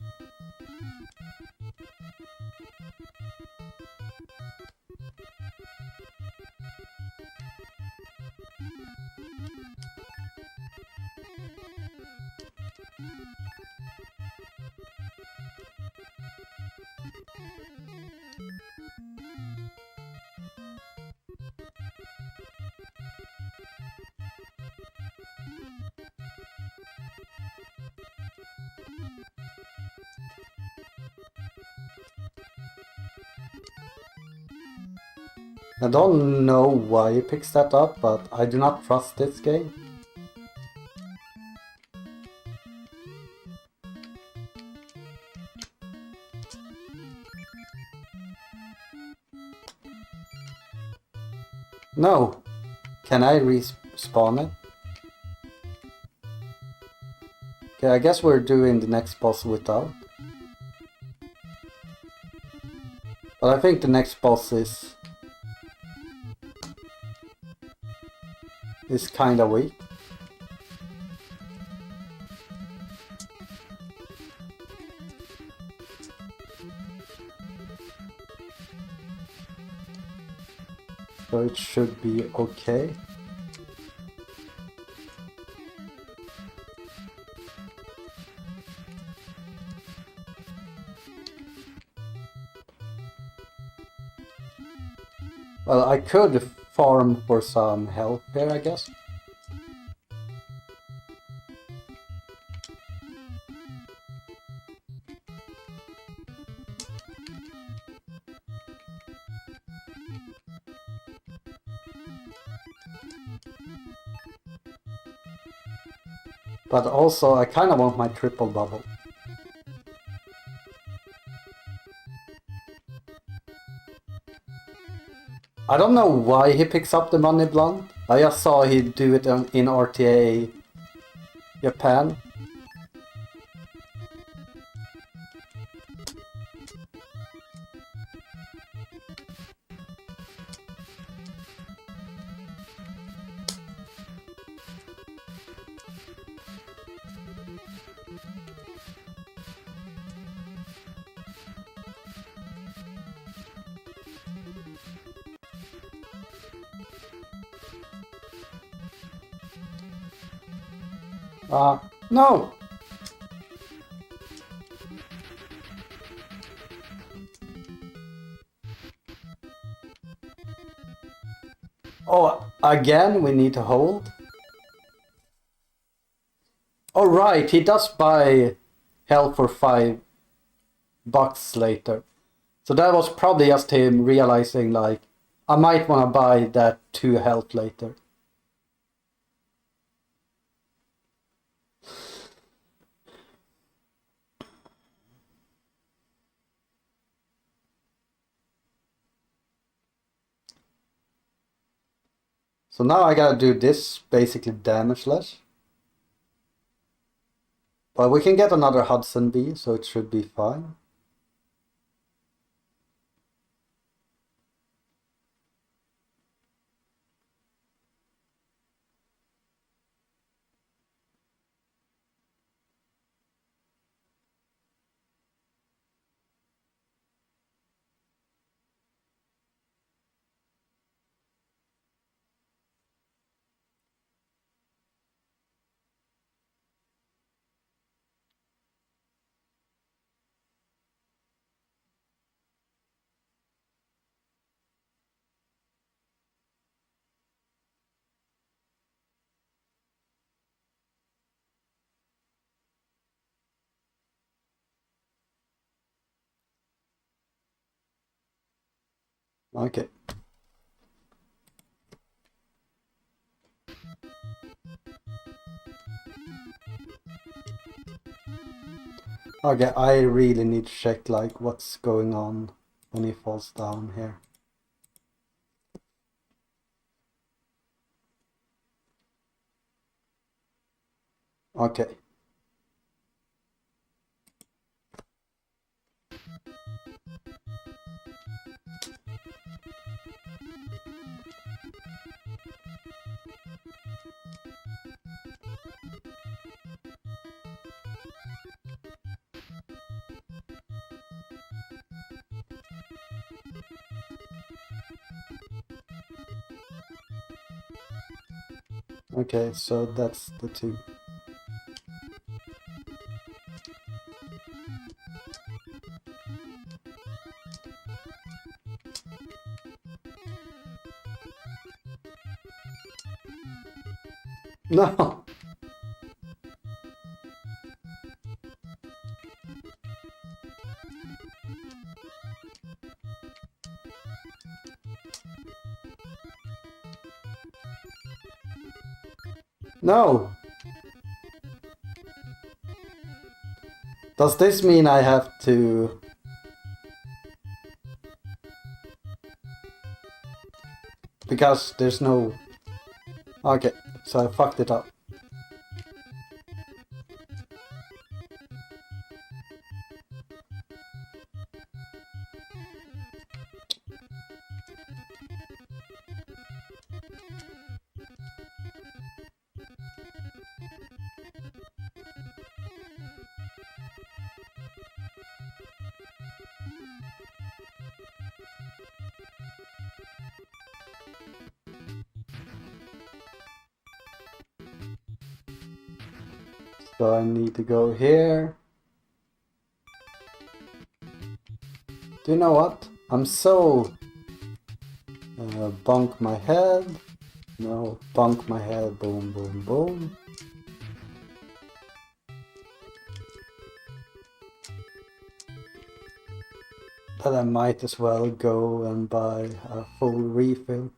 I don't know why he picks that up, but I do not trust this game. No! Can I respawn it? Okay, I guess we're doing the next boss without. But I think the next boss is kinda weak. So it should be okay. Well, I could farm for some help here, I guess. But also, I kind of want my triple bubble. I don't know why he picks up the money blunt. I just saw he do it in RTA Japan. No! Oh, again we need to hold? Oh right, he does buy health for $5 later. So that was probably just him realizing like, I might want to buy that 2 health later. So now I gotta do this, basically damageless. But we can get another Hudson Bee, so it should be fine. Okay. Okay, I really need to check like what's going on when he falls down here. Okay. Okay, so that's the 2. No! No! Does this mean I have to... Because there's no... Okay, so I fucked it up. So I need to go here. Do you know what? I'm so... bunk my head. No, bunk my head. Boom, boom, boom. But I might as well go and buy a full refill.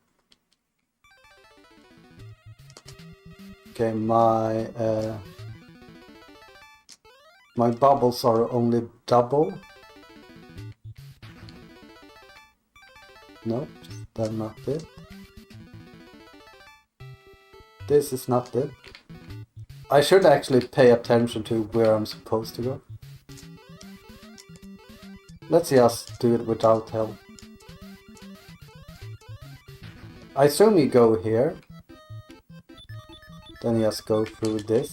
Okay, my bubbles are only double. Nope, that's not it. This is not it. I should actually pay attention to where I'm supposed to go. Let's just do it without help. I assume you go here. Then you just go through this.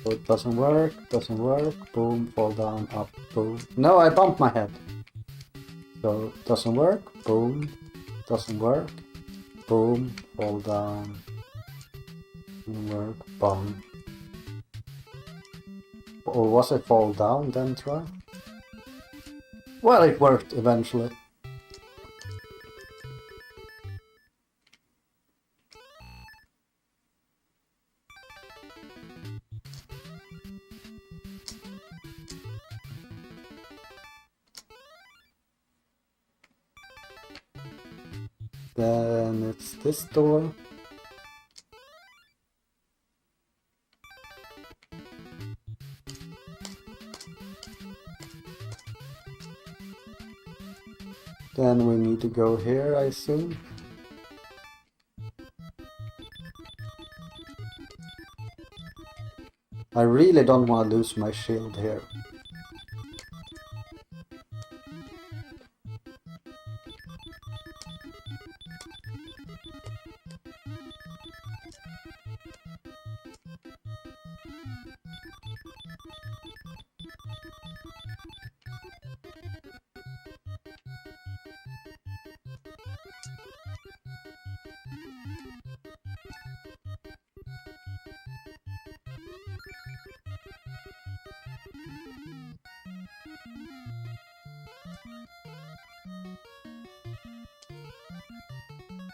So it doesn't work, boom, fall down, up, boom. No, I bumped my head. So it doesn't work, boom, doesn't work, boom, fall down, doesn't work, bump. Or was it fall down then try? Well, it worked eventually. Then it's this door. Then we need to go here, I assume. I really don't want to lose my shield here.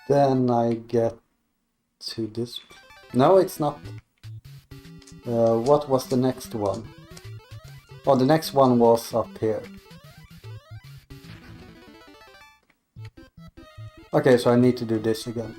Then I get to this. No, it's not. What was the next one? Oh, the next one was up here. Okay, so I need to do this again.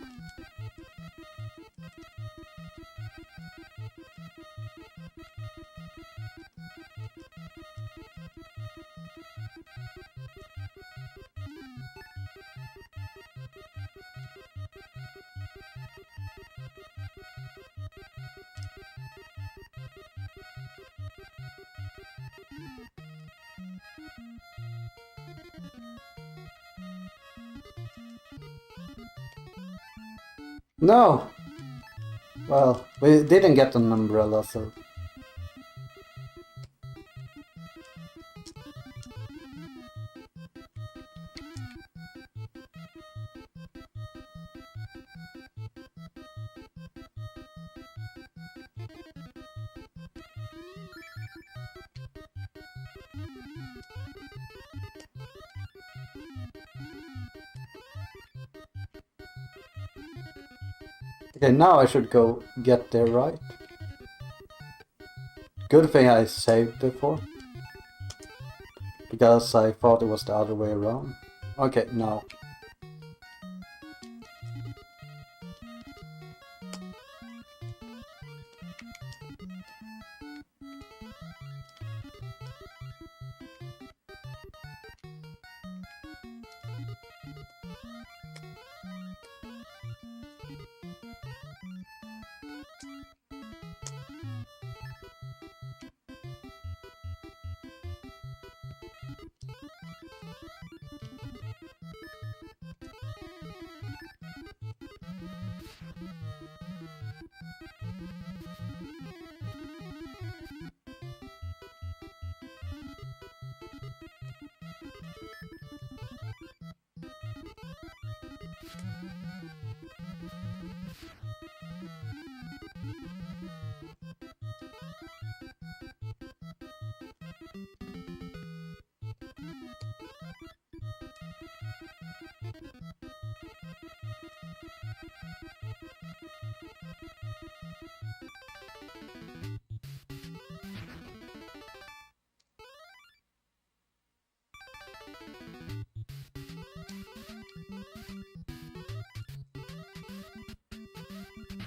No! Well, we didn't get an umbrella, so... Okay, now I should go get there, right? Good thing I saved before. Because I thought it was the other way around. Okay, now.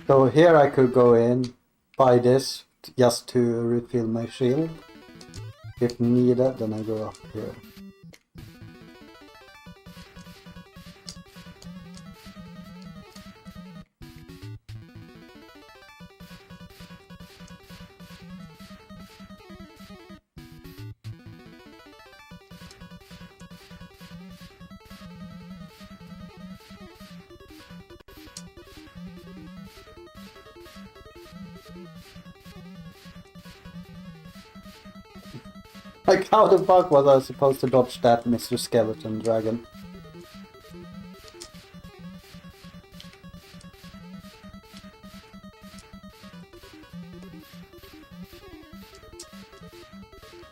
So here I could go in, buy this just to refill my shield. If needed, then I go up here. Like, how the fuck was I supposed to dodge that, Mr. Skeleton Dragon?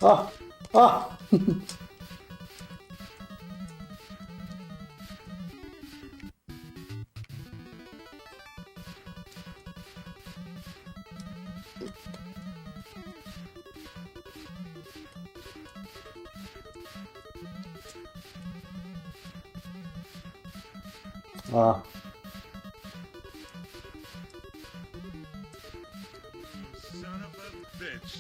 Ah! Ah! Ah. Son of a bitch.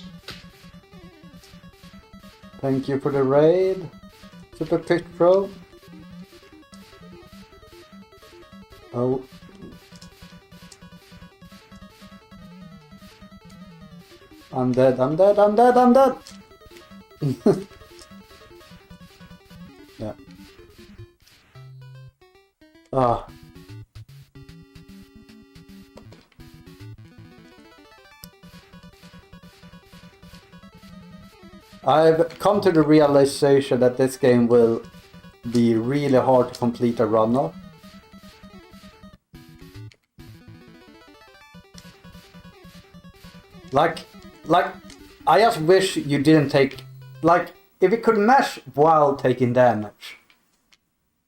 Thank you for the raid, Super Pick Pro. Oh. I'm dead, I'm dead, I'm dead, I'm dead! Yeah. Ah. I've come to the realization that this game will be really hard to complete a run of. Like, I just wish you didn't take, like, if you could mash while taking damage,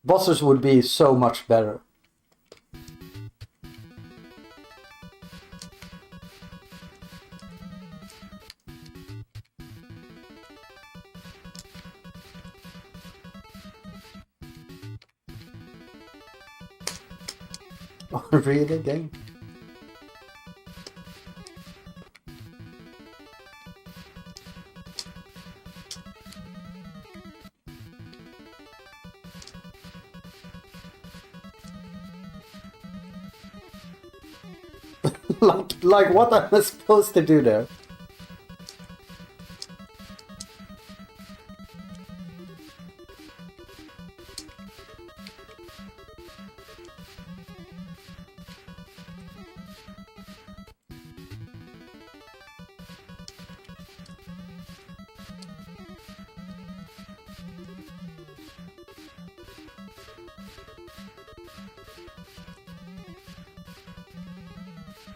bosses would be so much better. Really, game? like what am I supposed to do there?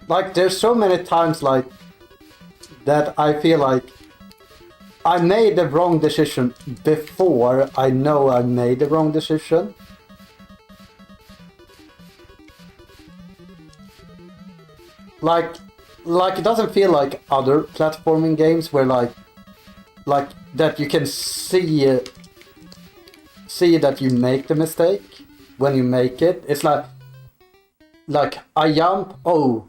Like, there's so many times, like, that I feel like I made the wrong decision before I know I made the wrong decision. Like it doesn't feel like other platforming games where like that you can see that you make the mistake when you make it. It's like I jump, oh,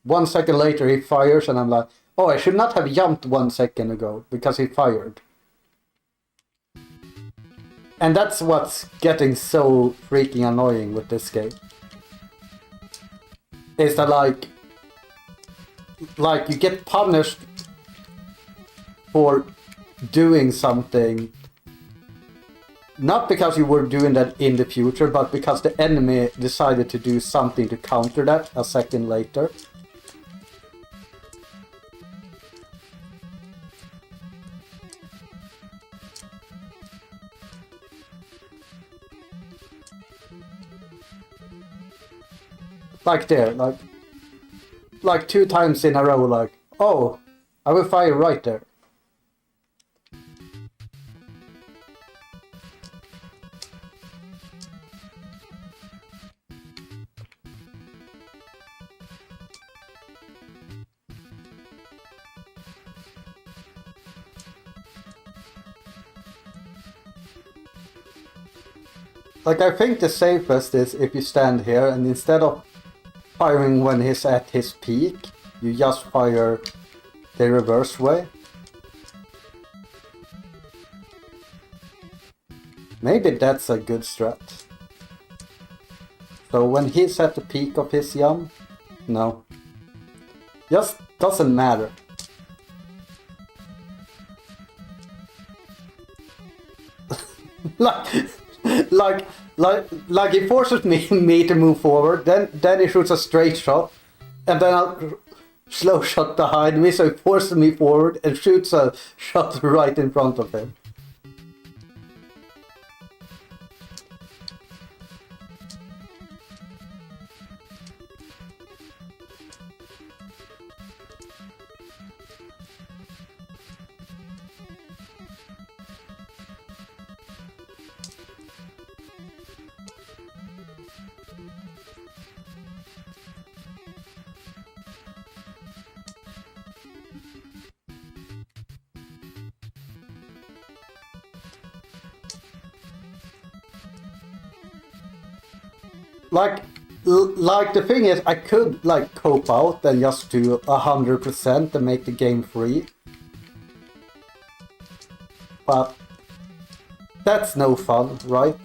1 second later he fires, and I'm like, oh, I should not have jumped 1 second ago because he fired. And that's what's getting so freaking annoying with this game. Is that like you get punished for doing something, not because you were doing that in the future, but because the enemy decided to do something to counter that a second later. Like there, like 2 times in a row, like, oh, I will fire right there. Like, I think the safest is if you stand here and instead of firing when he's at his peak. You just fire the reverse way. Maybe that's a good strat. So when he's at the peak of his jump, no. Just doesn't matter. like he forces me to move forward, then he shoots a straight shot, and then a slow shot behind me, so he forces me forward and shoots a shot right in front of him. Like the thing is, I could like cope out and just do 100% and make the game free, but that's no fun, right?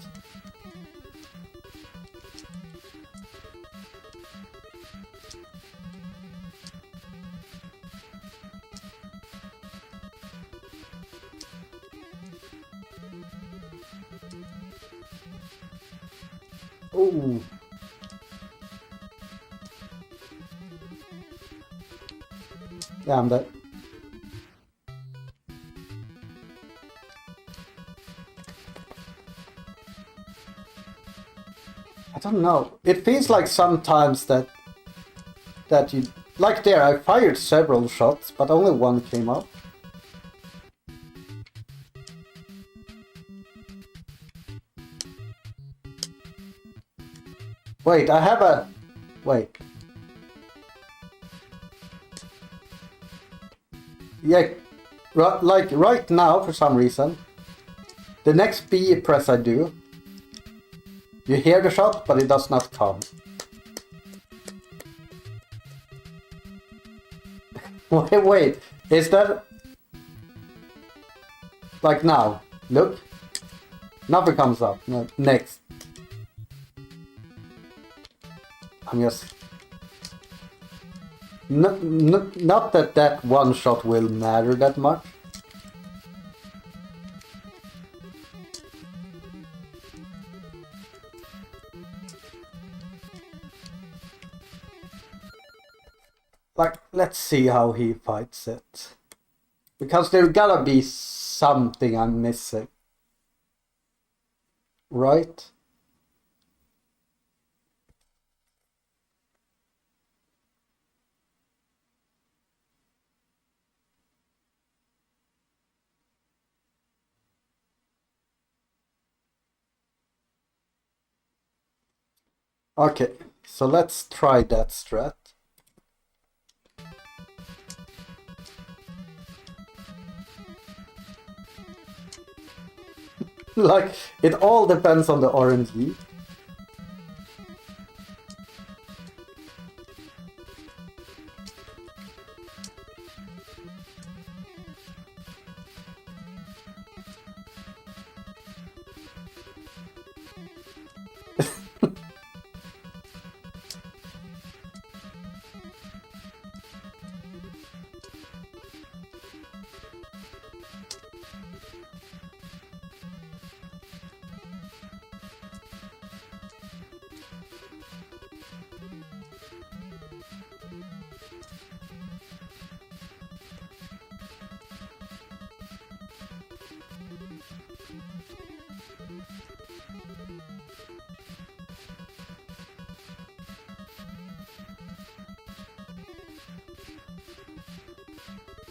Ooh. Yeah, I'm dead. I don't know. It feels like sometimes that you like there. I fired several shots, but only one came up. Wait, I have a wait. Yeah, like right now, for some reason, the next B press I do, you hear the shot, but it does not come. Wait, is that... Like now, look. Nothing comes up. No, next. I'm just... Not that that one shot will matter that much. Like, let's see how he fights it. Because there gotta be something I'm missing. Right? Okay, so let's try that strat. Like, it all depends on the RNG.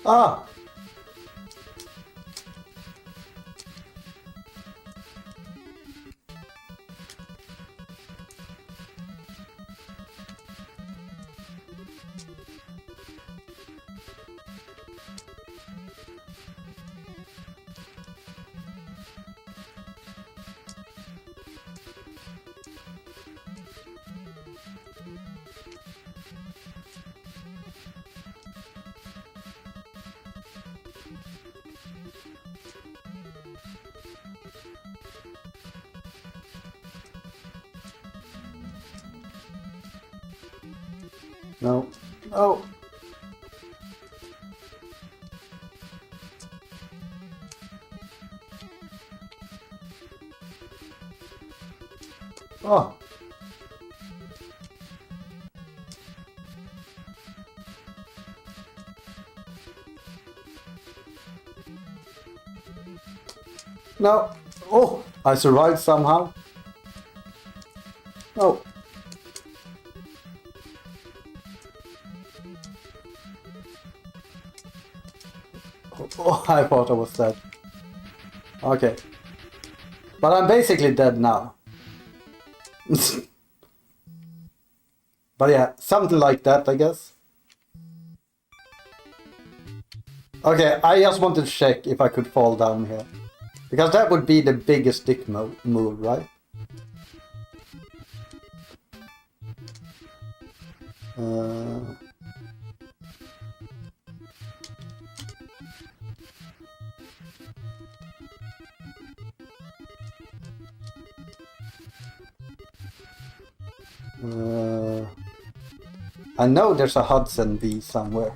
Ah! No. No. Oh. No. Oh, I survived somehow. No. Oh, I thought I was dead. Okay. But I'm basically dead now. But yeah, something like that, I guess. Okay, I just wanted to check if I could fall down here. Because that would be the biggest dick move, right? I know there's a Hudson V somewhere.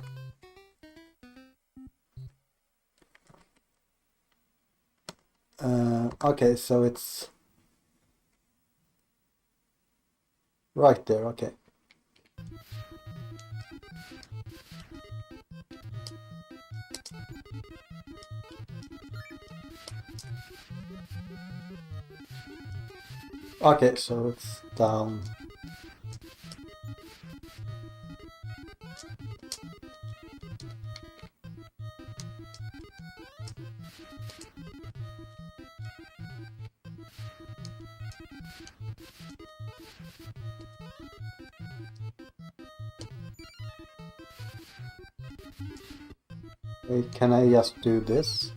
Okay, so it's right there, okay. Okay, so it's down. Wait, can I just do this?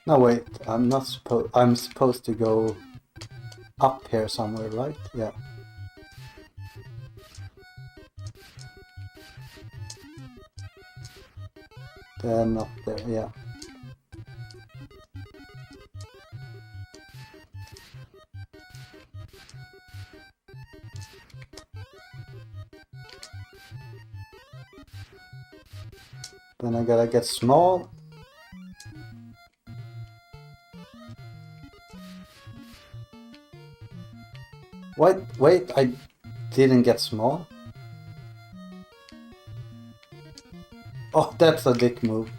No, wait, I'm not supposed. I'm supposed to go up here somewhere, right? Yeah. Then up there, yeah. Then I gotta get small. Wait, I didn't get small. Oh, that's a dick move.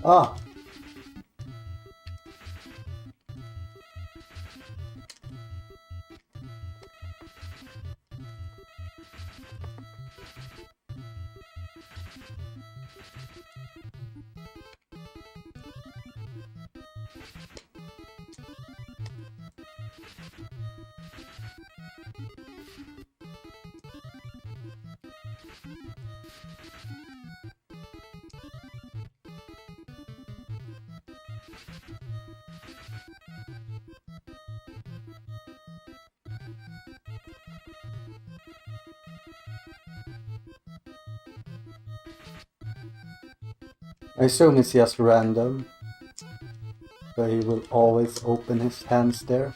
Ah. I assume it's just random. So he will always open his hands there.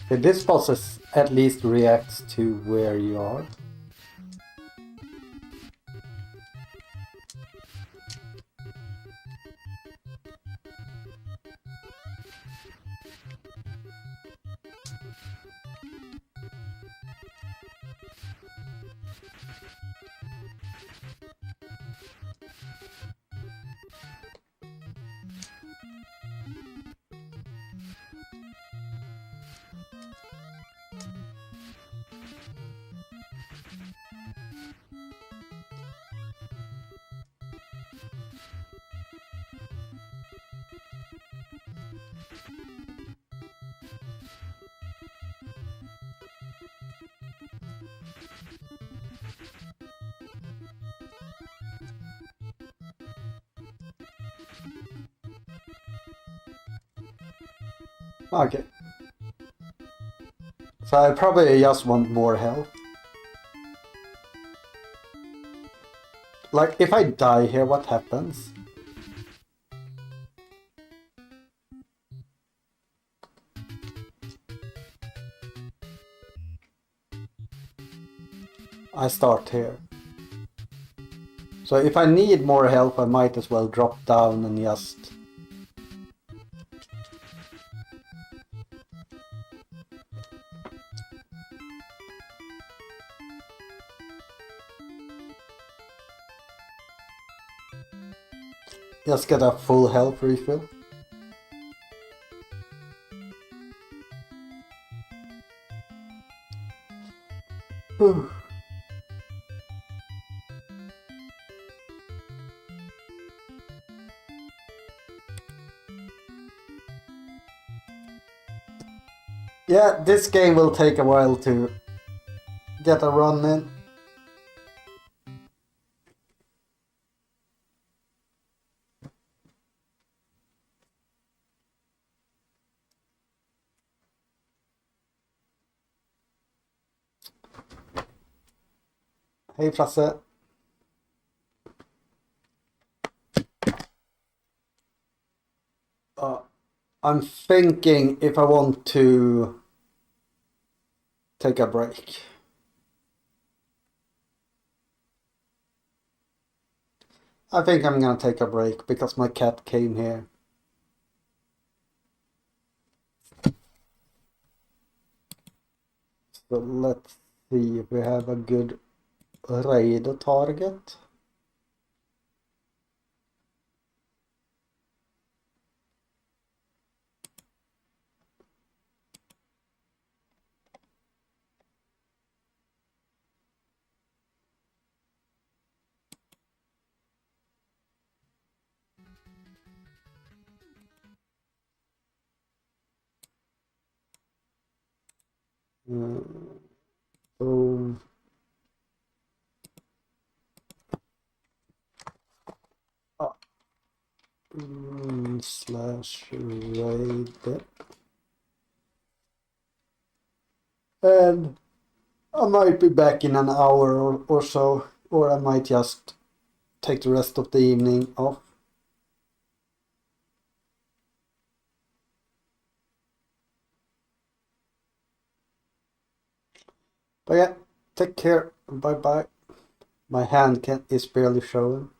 Okay, this boss at least reacts to where you are. Okay. So I probably just want more health. Like, if I die here, what happens? I start here. So if I need more health, I might as well drop down and just... just get a full health refill. Whew. Yeah, this game will take a while to get a run in. Hej Frasse. I'm thinking if I want to take a break. I think I'm gonna take a break because my cat came here. So let's see if we have a good raid target. So slash raid, and I might be back in an hour or so, or I might just take the rest of the evening off. But yeah, take care. Bye bye. My hand is barely showing.